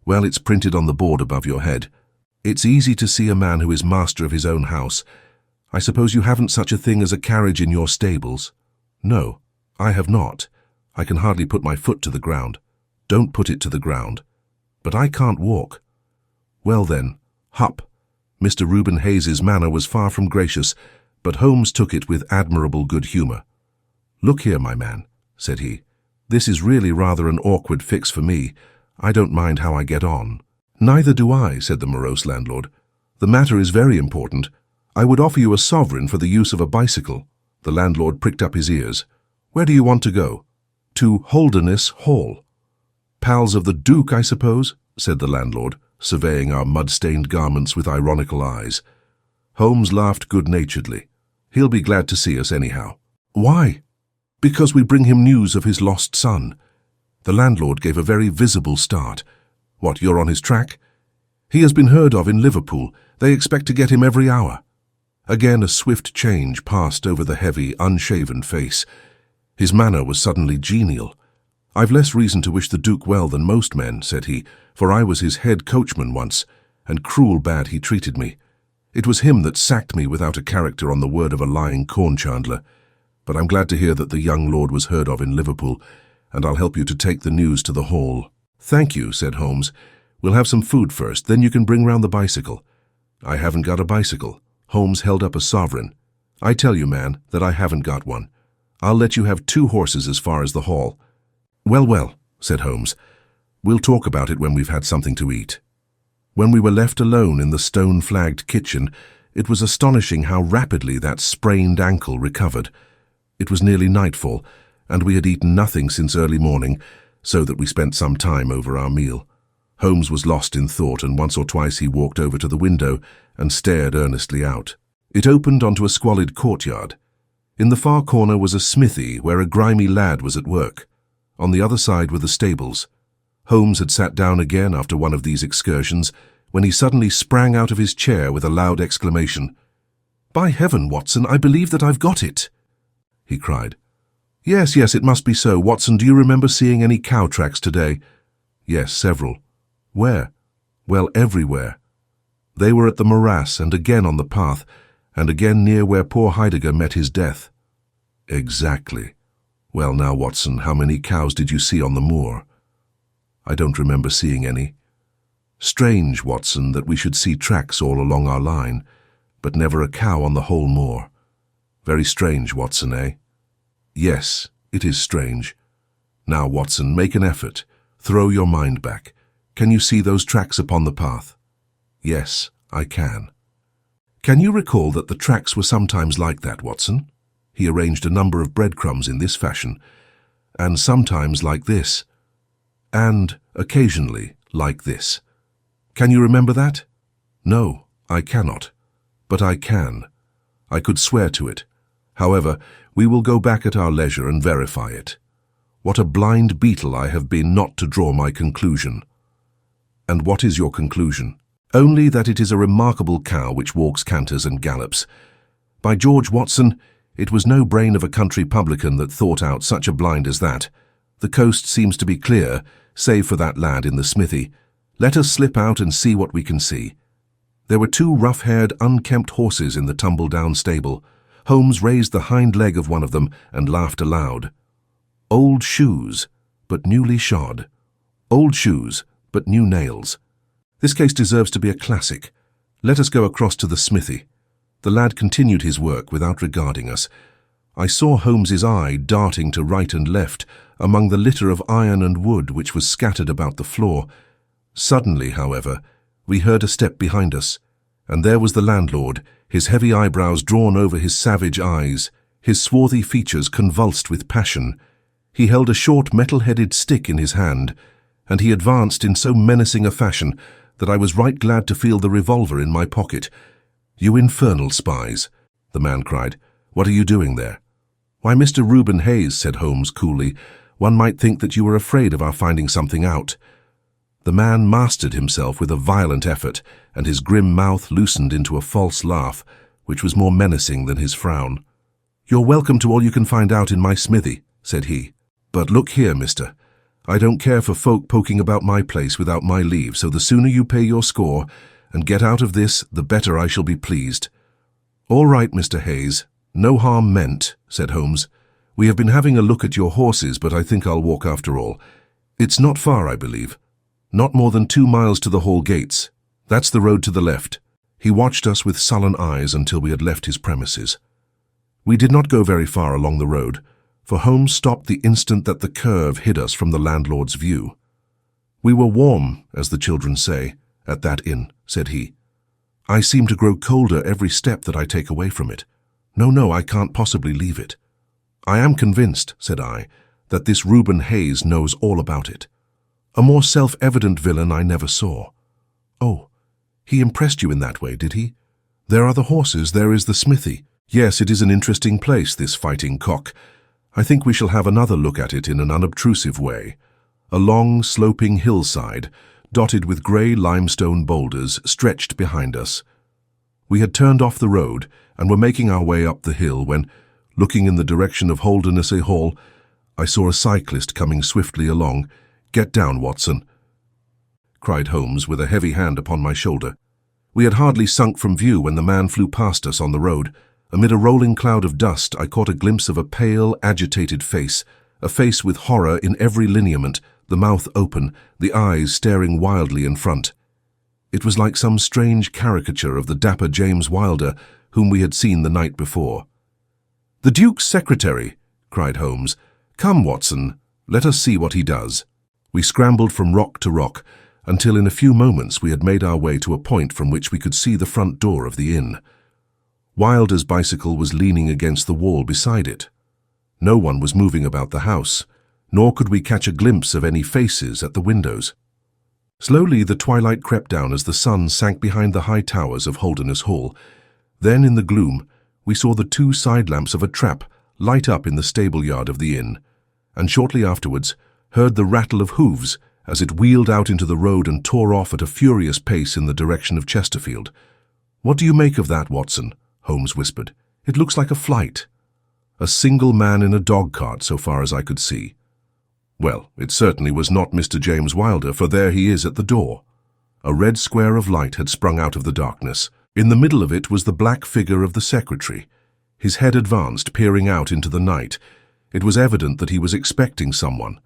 A: "Well, it's printed on the board above your head. It's easy to see a man who is master of his own house. I suppose you haven't such a thing as a carriage in your stables?" "No, I have not. I can hardly put my foot to the ground." "Don't put it to the ground." "But I can't walk." "Well then, hup." Mr. Reuben Hayes's manner was far from gracious, but Holmes took it with admirable good humour. "Look here, my man," said he. "This is really rather an awkward fix for me. I don't mind how I get on." "Neither do I," said the morose landlord. "The matter is very important. I would offer you a sovereign for the use of a bicycle." The landlord pricked up his ears. "Where do you want to go?" "To Holderness Hall." "Pals of the Duke, I suppose?" said the landlord, surveying our mud-stained garments with ironical eyes. Holmes laughed good-naturedly. "He'll be glad to see us anyhow." "Why?" "Because we bring him news of his lost son." The landlord gave a very visible start. "What, you're on his track?" "He has been heard of in Liverpool. They expect to get him every hour." Again a swift change passed over the heavy, unshaven face. His manner was suddenly genial. "I've less reason to wish the Duke well than most men," said he, "for I was his head coachman once, and cruel bad he treated me. It was him that sacked me without a character on the word of a lying corn chandler. But I'm glad to hear that the young lord was heard of in Liverpool, and I'll help you to take the news to the Hall." "Thank you," said Holmes. "We'll have some food first, then you can bring round the bicycle." "I haven't got a bicycle." Holmes held up a sovereign. "I tell you, man, that I haven't got one. I'll let you have 2 horses as far as the Hall." "Well, well," said Holmes. "We'll talk about it when we've had something to eat." When we were left alone in the stone-flagged kitchen, it was astonishing how rapidly that sprained ankle recovered. It was nearly nightfall, and we had eaten nothing since early morning, so that we spent some time over our meal. Holmes was lost in thought, and once or twice he walked over to the window and stared earnestly out. It opened onto a squalid courtyard. In the far corner was a smithy where a grimy lad was at work. On the other side were the stables. Holmes had sat down again after one of these excursions, when he suddenly sprang out of his chair with a loud exclamation. "By heaven, Watson, I believe that I've got it!" he cried. Yes, it must be so. Watson, do you remember seeing any cow tracks today?" "Yes, several." "Where?" "Well, everywhere. They were at the morass, and again on the path, and again near where poor Heidegger met his death." "Exactly. Well now, Watson, how many cows did you see on the moor?" "I don't remember seeing any." "Strange, Watson, that we should see tracks all along our line, but never a cow on the whole moor. Very strange, Watson, eh?" "Yes, it is strange. Now, Watson, make an effort. Throw your mind back. Can you see those tracks upon the path?" "Yes, I can." "Can you recall that the tracks were sometimes like that, Watson?" He arranged a number of breadcrumbs in this fashion. "And sometimes like this. And occasionally like this. Can you remember that?" "No, I cannot. But I can. I could swear to it. However, we will go back at our leisure and verify it. What a blind beetle I have been not to draw my conclusion." "And what is your conclusion?" "Only that it is a remarkable cow which walks, canters, and gallops. By George, Watson, it was no brain of a country publican that thought out such a blind as that. The coast seems to be clear, save for that lad in the smithy. Let us slip out and see what we can see." There were 2 rough-haired, unkempt horses in the tumble-down stable. Holmes raised the hind leg of one of them and laughed aloud. Old shoes, but newly shod. Old shoes, but new nails. This case deserves to be a classic. Let us go across to the smithy. The lad continued his work without regarding us. I saw Holmes's eye darting to right and left among the litter of iron and wood which was scattered about the floor. Suddenly, however, we heard a step behind us, and there was the landlord, his heavy eyebrows drawn over his savage eyes, his swarthy features convulsed with passion. He held a short metal-headed stick in his hand, and he advanced in so menacing a fashion that I was right glad to feel the revolver in my pocket. "You infernal spies," the man cried. "What are you doing there?" "Why, Mr. Reuben Hayes," said Holmes coolly, "one might think that you were afraid of our finding something out." The man mastered himself with a violent effort, and his grim mouth loosened into a false laugh, which was more menacing than his frown. "You're welcome to all you can find out in my smithy," said he. "But look here, mister. I don't care for folk poking about my place without my leave, so the sooner you pay your score and get out of this, the better I shall be pleased." "All right, Mr. Hayes. No harm meant," said Holmes. "We have been having a look at your horses, but I think I'll walk after all. It's not far, I believe. Not more than 2 miles to the hall gates. That's the road to the left." He watched us with sullen eyes until we had left his premises. We did not go very far along the road, for Holmes stopped the instant that the curve hid us from the landlord's view. "We were warm, as the children say, at that inn," said he. "I seem to grow colder every step that I take away from it. No, I can't possibly leave it." "I am convinced," said I, "that this Reuben Hayes knows all about it. A more self-evident villain I never saw." "Oh, he impressed you in that way, did he? There are the horses, there is the smithy. Yes, it is an interesting place, this Fighting Cock. I think we shall have another look at it in an unobtrusive way. A long, sloping hillside, dotted with grey limestone boulders, stretched behind us. We had turned off the road and were making our way up the hill when, looking in the direction of Holdernessy Hall, I saw a cyclist coming swiftly along. "Get down, Watson," cried Holmes with a heavy hand upon my shoulder. We had hardly sunk from view when the man flew past us on the road. Amid a rolling cloud of dust, I caught a glimpse of a pale, agitated face, a face with horror in every lineament, the mouth open, the eyes staring wildly in front. It was like some strange caricature of the dapper James Wilder, whom we had seen the night before. "The Duke's secretary!" cried Holmes. "Come, Watson, let us see what he does." We scrambled from rock to rock, until in a few moments we had made our way to a point from which we could see the front door of the inn. Wilder's bicycle was leaning against the wall beside it. No one was moving about the house, nor could we catch a glimpse of any faces at the windows. Slowly the twilight crept down as the sun sank behind the high towers of Holderness Hall. Then in the gloom we saw the 2 side lamps of a trap light up in the stable yard of the inn, and shortly afterwards heard the rattle of hooves as it wheeled out into the road and tore off at a furious pace in the direction of Chesterfield. "What do you make of that, Watson?" Holmes whispered. "It looks like a flight. A single man in a dog-cart, so far as I could see." Well, it certainly was not Mr. James Wilder, for there he is at the door. A red square of light had sprung out of the darkness. In the middle of it was the black figure of the secretary, his head advanced, peering out into the night. It was evident that he was expecting someone.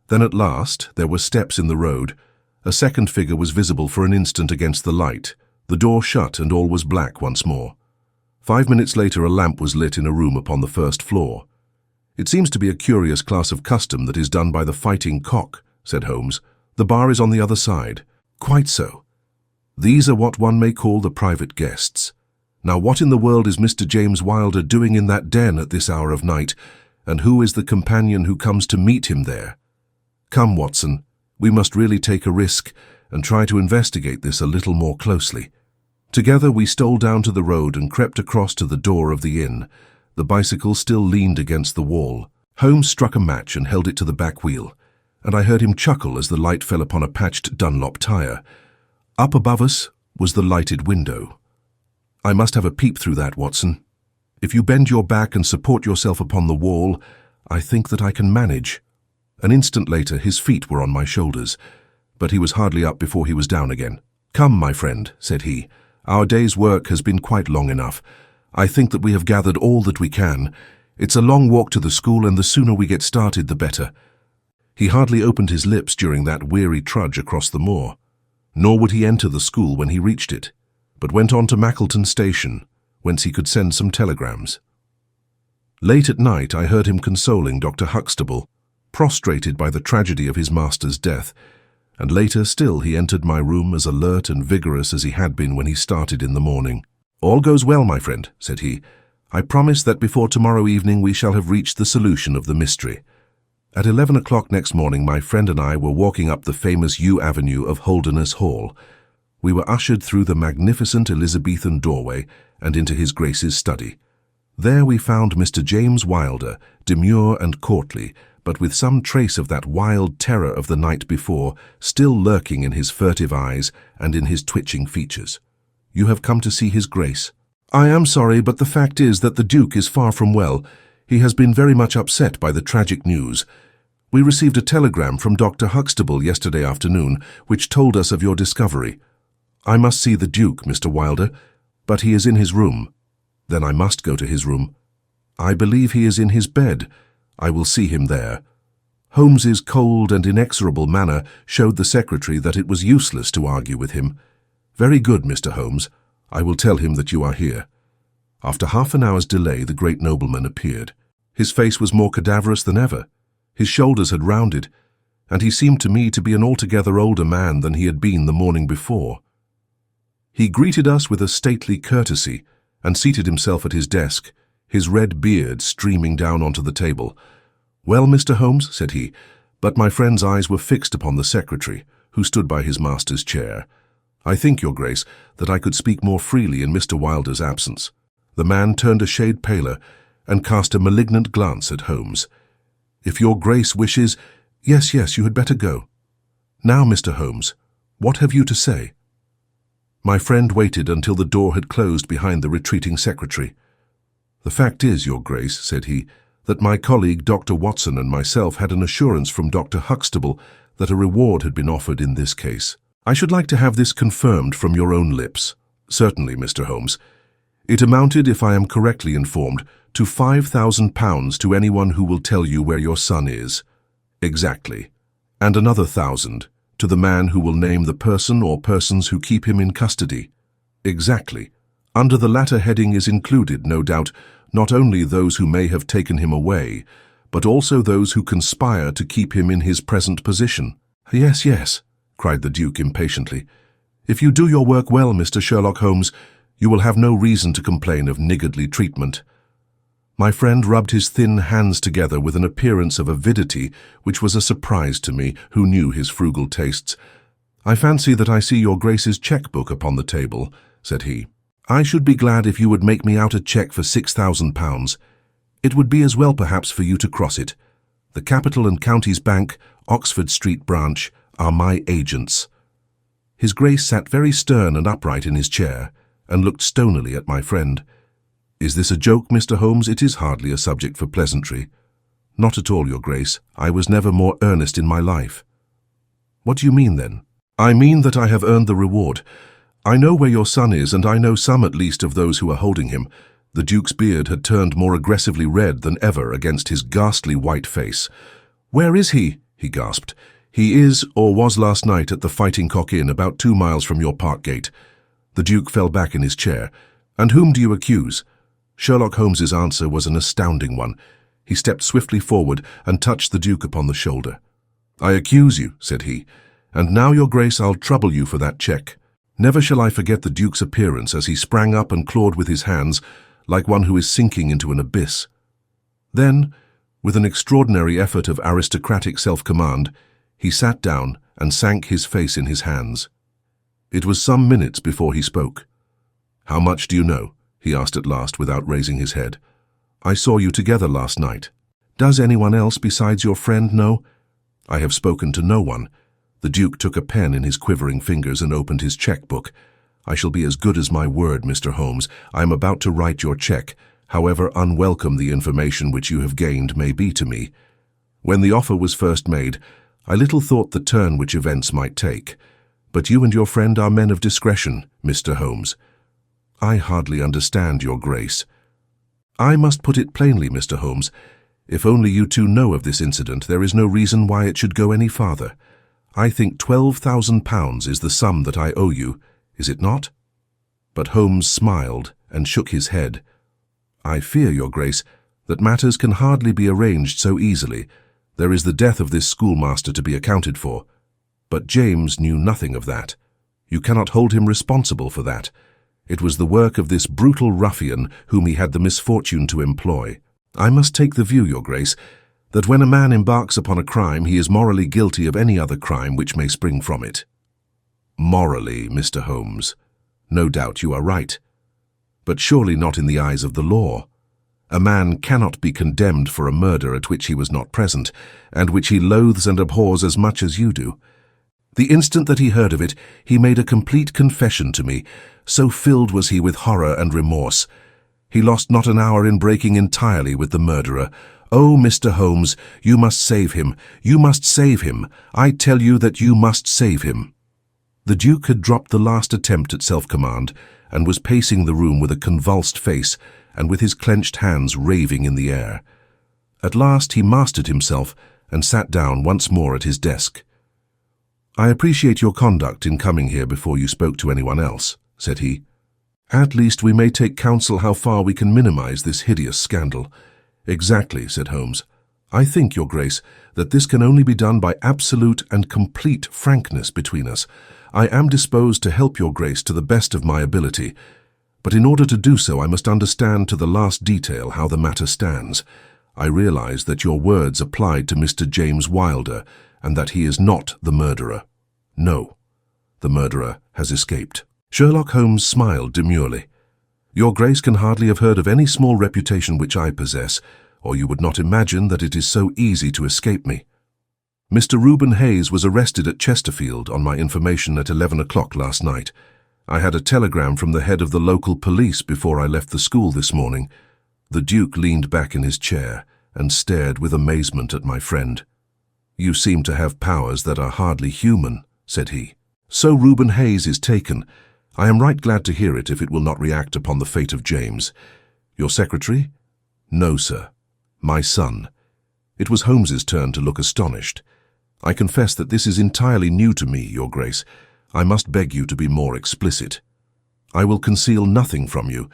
A: Then at last there were steps in the road. A second figure was visible for an instant against the light. The door shut and all was black once more. 5 minutes later a lamp was lit in a room upon the first floor. "It seems to be a curious class of custom that is done by the Fighting Cock," said Holmes. "The bar is on the other side." "Quite so. These are what one may call the private guests. Now what in the world is Mr. James Wilder doing in that den at this hour of night, and who is the companion who comes to meet him there? Come, Watson, we must really take a risk and try to investigate this a little more closely." Together we stole down to the road and crept across to the door of the inn. The bicycle still leaned against the wall. Holmes struck a match and held it to the back wheel, and I heard him chuckle as the light fell upon a patched Dunlop tire. Up above us was the lighted window. "I must have a peep through that, Watson. If you bend your back and support yourself upon the wall, I think that I can manage." An instant later his feet were on my shoulders, but he was hardly up before he was down again. "Come, my friend," said he. "Our day's work has been quite long enough. I think that we have gathered all that we can. It's a long walk to the school, and the sooner we get started, the better." He hardly opened his lips during that weary trudge across the moor. Nor would he enter the school when he reached it, but went on to Mackleton Station, whence he could send some telegrams. Late at night I heard him consoling Dr. Huxtable, prostrated by the tragedy of his master's death, and later still he entered my room as alert and vigorous as he had been when he started in the morning. "All goes well, my friend," said he. "I promise that before tomorrow evening we shall have reached the solution of the mystery." At 11 o'clock next morning, my friend and I were walking up the famous Yew Avenue of Holderness Hall. We were ushered through the magnificent Elizabethan doorway and into His Grace's study. There we found Mr. James Wilder, demure and courtly, but with some trace of that wild terror of the night before still lurking in his furtive eyes and in his twitching features. "You have come to see His Grace." "I am sorry, but the fact is that the Duke is far from well. He has been very much upset by the tragic news. We received a telegram from Dr. Huxtable yesterday afternoon, which told us of your discovery. I must see the Duke, Mr. Wilder, but he is in his room." "Then I must go to his room." "I believe he is in his bed. I will see him there." Holmes's cold and inexorable manner showed the secretary that it was useless to argue with him. "Very good, Mr. Holmes. I will tell him that you are here." After half an hour's delay, the great nobleman appeared. His face was more cadaverous than ever. His shoulders had rounded, and he seemed to me to be an altogether older man than he had been the morning before. He greeted us with a stately courtesy and seated himself at his desk, his red beard streaming down onto the table. "Well, Mr. Holmes," said he, but my friend's eyes were fixed upon the secretary, who stood by his master's chair. "I think, Your Grace, that I could speak more freely in Mr. Wilder's absence." The man turned a shade paler and cast a malignant glance at Holmes. "If Your Grace wishes—" Yes, you had better go." "Now, Mr. Holmes, what have you to say?" My friend waited until the door had closed behind the retreating secretary. "The fact is, Your Grace," said he, "that my colleague Dr. Watson and myself had an assurance from Dr. Huxtable that a reward had been offered in this case. I should like to have this confirmed from your own lips." "Certainly, Mr. Holmes. It amounted, if I am correctly informed, to £5,000 to anyone who will tell you where your son is." "Exactly. And another 1,000 to the man who will name the person or persons who keep him in custody." "Exactly. Under the latter heading is included, no doubt, not only those who may have taken him away, but also those who conspire to keep him in his present position." Yes, cried the Duke impatiently. "If you do your work well, Mr. Sherlock Holmes, you will have no reason to complain of niggardly treatment." My friend rubbed his thin hands together with an appearance of avidity which was a surprise to me, who knew his frugal tastes. "I fancy that I see Your Grace's cheque-book upon the table," said he. "I should be glad if you would make me out a cheque for £6,000. It would be as well perhaps for you to cross it. The Capital and Counties Bank, Oxford Street branch, are my agents." His Grace sat very stern and upright in his chair, and looked stonily at my friend. "Is this a joke, Mr. Holmes? It is hardly a subject for pleasantry." "Not at all, Your Grace. I was never more earnest in my life." "What do you mean, then?" "I mean that I have earned the reward. I know where your son is, and I know some at least of those who are holding him." The Duke's beard had turned more aggressively red than ever against his ghastly white face. "Where is he?" he gasped. "He is, or was last night, at the Fighting Cock Inn, about 2 miles from your park gate." The Duke fell back in his chair. "And whom do you accuse?" Sherlock Holmes's answer was an astounding one. He stepped swiftly forward and touched the Duke upon the shoulder. "I accuse you," said he, "and now, Your Grace, I'll trouble you for that cheque." Never shall I forget the Duke's appearance as he sprang up and clawed with his hands, like one who is sinking into an abyss. Then, with an extraordinary effort of aristocratic self-command, he sat down and sank his face in his hands. It was some minutes before he spoke. "How much do you know?" he asked at last without raising his head. "I saw you together last night." "Does anyone else besides your friend know?" "I have spoken to no one." The Duke took a pen in his quivering fingers and opened his cheque-book. "I shall be as good as my word, Mr. Holmes. I am about to write your cheque, however unwelcome the information which you have gained may be to me. When the offer was first made, I little thought the turn which events might take. But you and your friend are men of discretion, Mr. Holmes." "I hardly understand, Your Grace." "I must put it plainly, Mr. Holmes. If only you two know of this incident, there is no reason why it should go any farther. I think £12,000 is the sum that I owe you, is it not?" But Holmes smiled and shook his head. "I fear, Your Grace, that matters can hardly be arranged so easily. There is the death of this schoolmaster to be accounted for. But James knew nothing of that. You cannot hold him responsible for that. It was the work of this brutal ruffian whom he had the misfortune to employ. I must take the view, Your Grace, that when a man embarks upon a crime, he is morally guilty of any other crime which may spring from it. Morally, Mr. Holmes. No doubt you are right. But surely not in the eyes of the law. A man cannot be condemned for a murder at which he was not present, and which he loathes and abhors as much as you do. The instant that he heard of it, he made a complete confession to me, so filled was he with horror and remorse. He lost not an hour in breaking entirely with the murderer. Oh, Mr. Holmes, you must save him. You must save him. I tell you that you must save him. The Duke had dropped the last attempt at self-command and was pacing the room with a convulsed face and with his clenched hands raving in the air. At last he mastered himself and sat down once more at his desk. "I appreciate your conduct in coming here before you spoke to anyone else," said he. "At least we may take counsel how far we can minimize this hideous scandal." "Exactly," said Holmes. "I think, Your Grace, that this can only be done by absolute and complete frankness between us. I am disposed to help Your Grace to the best of my ability, but in order to do so I must understand to the last detail how the matter stands. I realize that your words applied to Mr. James Wilder, and that he is not the murderer. No, the murderer has escaped." Sherlock Holmes smiled demurely. "Your Grace can hardly have heard of any small reputation which I possess, or you would not imagine that it is so easy to escape me. Mr. Reuben Hayes was arrested at Chesterfield on my information at 11 o'clock last night. I had a telegram from the head of the local police before I left the school this morning." The Duke leaned back in his chair and stared with amazement at my friend. "You seem to have powers that are hardly human," said he. "So Reuben Hayes is taken. I am right glad to hear it if it will not react upon the fate of James. Your secretary?" "No, sir. My son." It was Holmes's turn to look astonished. "I confess that this is entirely new to me, Your Grace. I must beg you to be more explicit." "I will conceal nothing from you.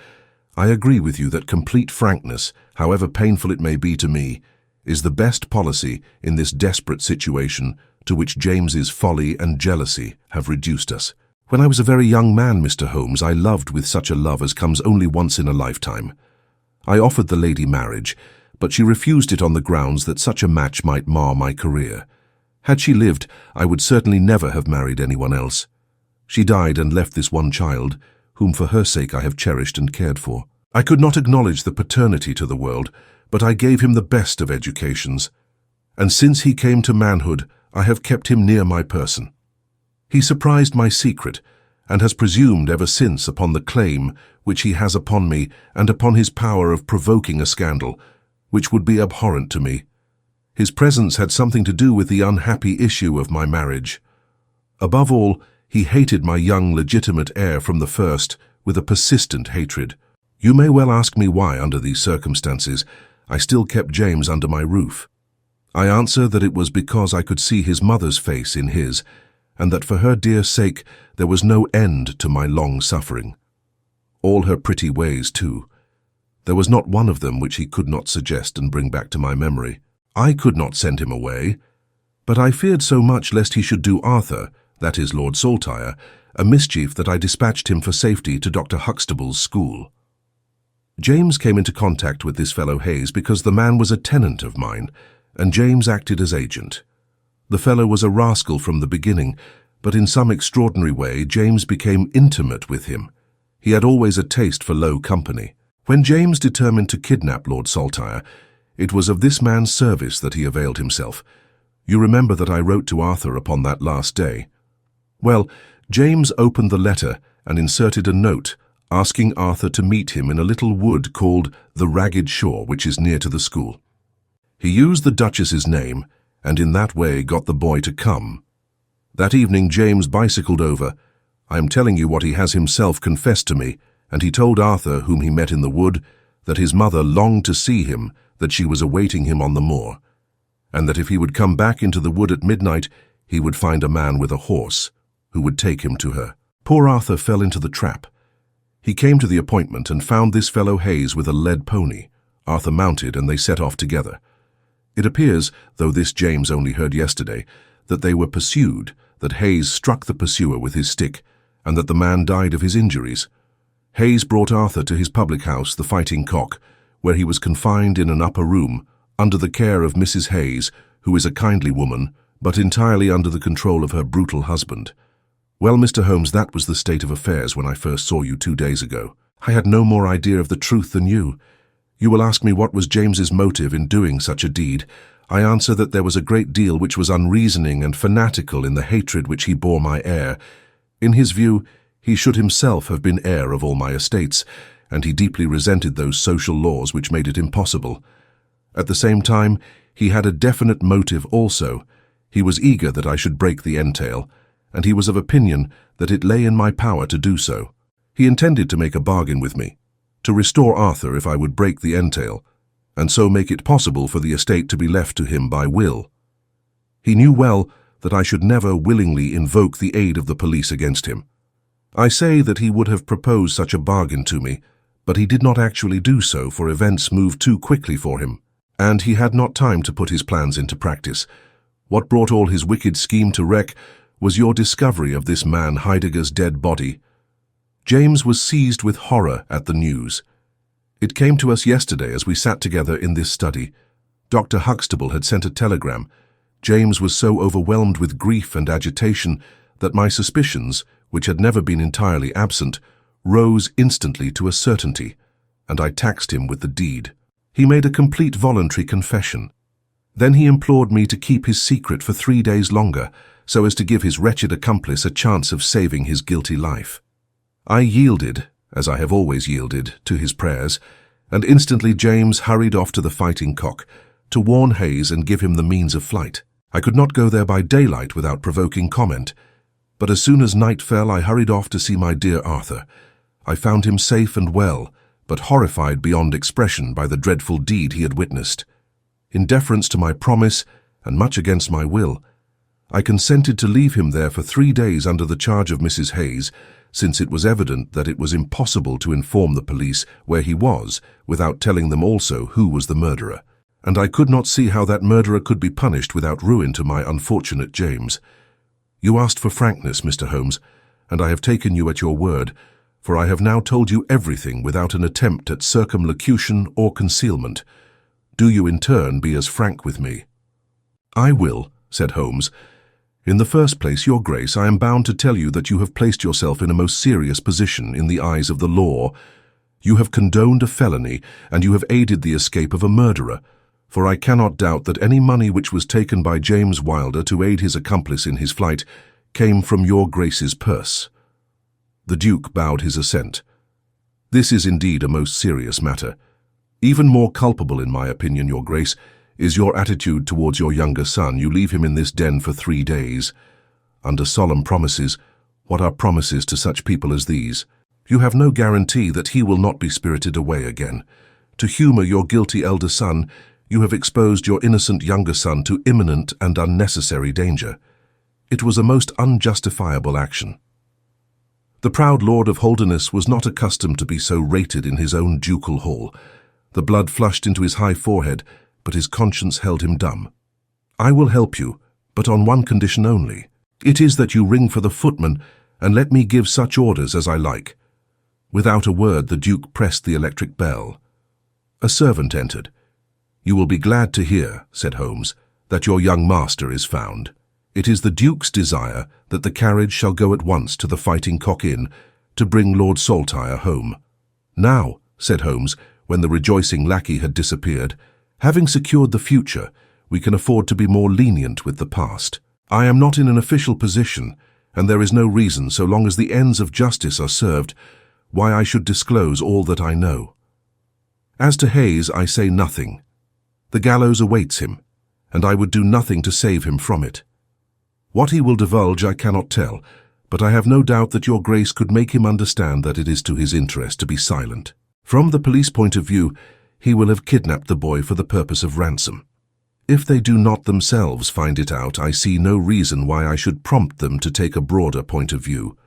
A: I agree with you that complete frankness, however painful it may be to me, is the best policy in this desperate situation to which James's folly and jealousy have reduced us. When I was a very young man, Mr. Holmes, I loved with such a love as comes only once in a lifetime. I offered the lady marriage, but she refused it on the grounds that such a match might mar my career. Had she lived, I would certainly never have married anyone else. She died and left this one child, whom for her sake I have cherished and cared for. I could not acknowledge the paternity to the world, but I gave him the best of educations, and since he came to manhood, I have kept him near my person. He surprised my secret, and has presumed ever since upon the claim which he has upon me and upon his power of provoking a scandal, which would be abhorrent to me. His presence had something to do with the unhappy issue of my marriage. Above all, he hated my young legitimate heir from the first with a persistent hatred. You may well ask me why, under these circumstances, I still kept James under my roof. I answer that it was because I could see his mother's face in his, and that for her dear sake there was no end to my long suffering. All her pretty ways, too. There was not one of them which he could not suggest and bring back to my memory. I could not send him away, but I feared so much lest he should do Arthur, that is Lord Saltire, a mischief that I dispatched him for safety to Dr. Huxtable's school. James came into contact with this fellow Hayes because the man was a tenant of mine, and James acted as agent. The fellow was a rascal from the beginning, but in some extraordinary way James became intimate with him. He had always a taste for low company. When James determined to kidnap Lord Saltire, it was of this man's service that he availed himself. You remember that I wrote to Arthur upon that last day. Well, James opened the letter and inserted a note asking Arthur to meet him in a little wood called the Ragged Shaw, which is near to the school. He used the Duchess's name, and in that way got the boy to come. That evening James bicycled over. I am telling you what he has himself confessed to me, and he told Arthur, whom he met in the wood, that his mother longed to see him, that she was awaiting him on the moor, and that if he would come back into the wood at midnight, he would find a man with a horse, who would take him to her. Poor Arthur fell into the trap. He came to the appointment and found this fellow Hayes with a led pony. Arthur mounted, and they set off together. It appears, though this James only heard yesterday, that they were pursued, that Hayes struck the pursuer with his stick, and that the man died of his injuries. Hayes brought Arthur to his public house, the Fighting Cock, where he was confined in an upper room, under the care of Mrs. Hayes, who is a kindly woman, but entirely under the control of her brutal husband. Well, Mr. Holmes, that was the state of affairs when I first saw you 2 days ago. I had no more idea of the truth than you. You will ask me what was James's motive in doing such a deed. I answer that there was a great deal which was unreasoning and fanatical in the hatred which he bore my heir. In his view, he should himself have been heir of all my estates, and he deeply resented those social laws which made it impossible. At the same time, he had a definite motive also. He was eager that I should break the entail, and he was of opinion that it lay in my power to do so. He intended to make a bargain with me, to restore Arthur if I would break the entail, and so make it possible for the estate to be left to him by will. He knew well that I should never willingly invoke the aid of the police against him. I say that he would have proposed such a bargain to me, but he did not actually do so, for events moved too quickly for him, and he had not time to put his plans into practice. What brought all his wicked scheme to wreck was your discovery of this man Heidegger's dead body. James was seized with horror at the news. It came to us yesterday as we sat together in this study. Dr. Huxtable had sent a telegram. James was so overwhelmed with grief and agitation that my suspicions, which had never been entirely absent, rose instantly to a certainty, and I taxed him with the deed. He made a complete voluntary confession. Then he implored me to keep his secret for 3 days longer, so as to give his wretched accomplice a chance of saving his guilty life. I yielded, as I have always yielded, to his prayers, and instantly James hurried off to the Fighting Cock to warn Hayes and give him the means of flight. I could not go there by daylight without provoking comment, but as soon as night fell I hurried off to see my dear Arthur. I found him safe and well, but horrified beyond expression by the dreadful deed he had witnessed. In deference to my promise, and much against my will, I consented to leave him there for 3 days under the charge of Mrs. Hayes, since it was evident that it was impossible to inform the police where he was without telling them also who was the murderer, and I could not see how that murderer could be punished without ruin to my unfortunate James. You asked for frankness, Mr. Holmes, and I have taken you at your word, for I have now told you everything without an attempt at circumlocution or concealment. Do you in turn be as frank with me? I will, said Holmes. In the first place, Your Grace, I am bound to tell you that you have placed yourself in a most serious position in the eyes of the law. You have condoned a felony, and you have aided the escape of a murderer, for I cannot doubt that any money which was taken by James Wilder to aid his accomplice in his flight came from Your Grace's purse. The Duke bowed his assent. This is indeed a most serious matter. Even more culpable, in my opinion, Your Grace, is your attitude towards your younger son. You leave him in this den for 3 days. Under solemn promises, what are promises to such people as these? You have no guarantee that he will not be spirited away again. To humor your guilty elder son, you have exposed your innocent younger son to imminent and unnecessary danger. It was a most unjustifiable action. The proud Lord of Holderness was not accustomed to be so rated in his own ducal hall. The blood flushed into his high forehead, but his conscience held him dumb. I will help you, but on one condition only. It is that you ring for the footman and let me give such orders as I like. Without a word, the Duke pressed the electric bell. A servant entered. You will be glad to hear, said Holmes, that your young master is found. It is the Duke's desire that the carriage shall go at once to the Fighting Cock Inn to bring Lord Saltire home. Now, said Holmes, when the rejoicing lackey had disappeared, having secured the future, we can afford to be more lenient with the past. I am not in an official position, and there is no reason, so long as the ends of justice are served, why I should disclose all that I know. As to Hayes, I say nothing. The gallows awaits him, and I would do nothing to save him from it. What he will divulge I cannot tell, but I have no doubt that Your Grace could make him understand that it is to his interest to be silent. From the police point of view, he will have kidnapped the boy for the purpose of ransom. If they do not themselves find it out, I see no reason why I should prompt them to take a broader point of view.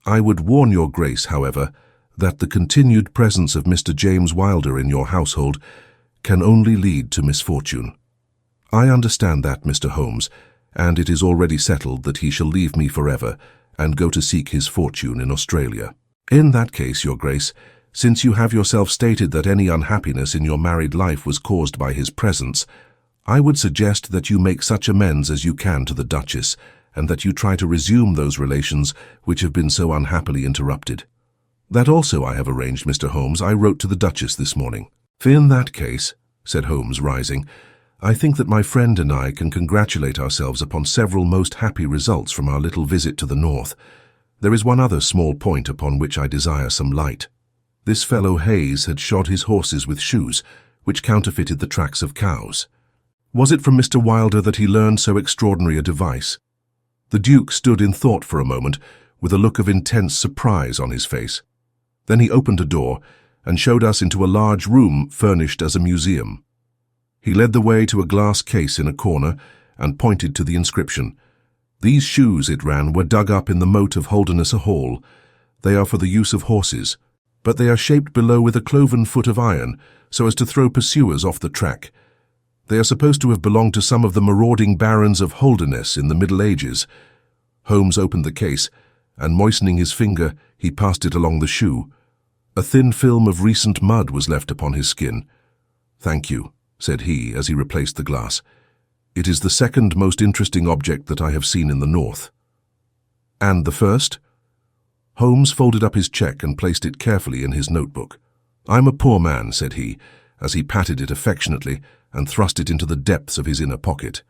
A: I would warn Your Grace, however, that the continued presence of Mr. James Wilder in your household can only lead to misfortune. I understand that, Mr. Holmes, and it is already settled that he shall leave me forever and go to seek his fortune in Australia. In that case, Your Grace, Since you have yourself stated that any unhappiness in your married life was caused by his presence, I would suggest that you make such amends as you can to the Duchess, and that you try to resume those relations which have been so unhappily interrupted. That also I have arranged, Mr. Holmes. I wrote to the Duchess this morning. In that case, said Holmes, rising, I think that my friend and I can congratulate ourselves upon several most happy results from our little visit to the north. There is one other small point upon which I desire some light. This fellow Hayes had shod his horses with shoes, which counterfeited the tracks of cows. Was it from Mr. Wilder that he learned so extraordinary a device? The Duke stood in thought for a moment, with a look of intense surprise on his face. Then he opened a door and showed us into a large room furnished as a museum. He led the way to a glass case in a corner and pointed to the inscription. These shoes, it ran, were dug up in the moat of Holderness Hall. They are for the use of horses, but they are shaped below with a cloven foot of iron so as to throw pursuers off the track. They are supposed to have belonged to some of the marauding barons of Holderness in the Middle Ages. Holmes opened the case, and moistening his finger, he passed it along the shoe. A thin film of recent mud was left upon his skin. Thank you, said he as he replaced the glass. It is the second most interesting object that I have seen in the north. And the first? Holmes folded up his cheque and placed it carefully in his notebook. I'm a poor man, said he, as he patted it affectionately and thrust it into the depths of his inner pocket.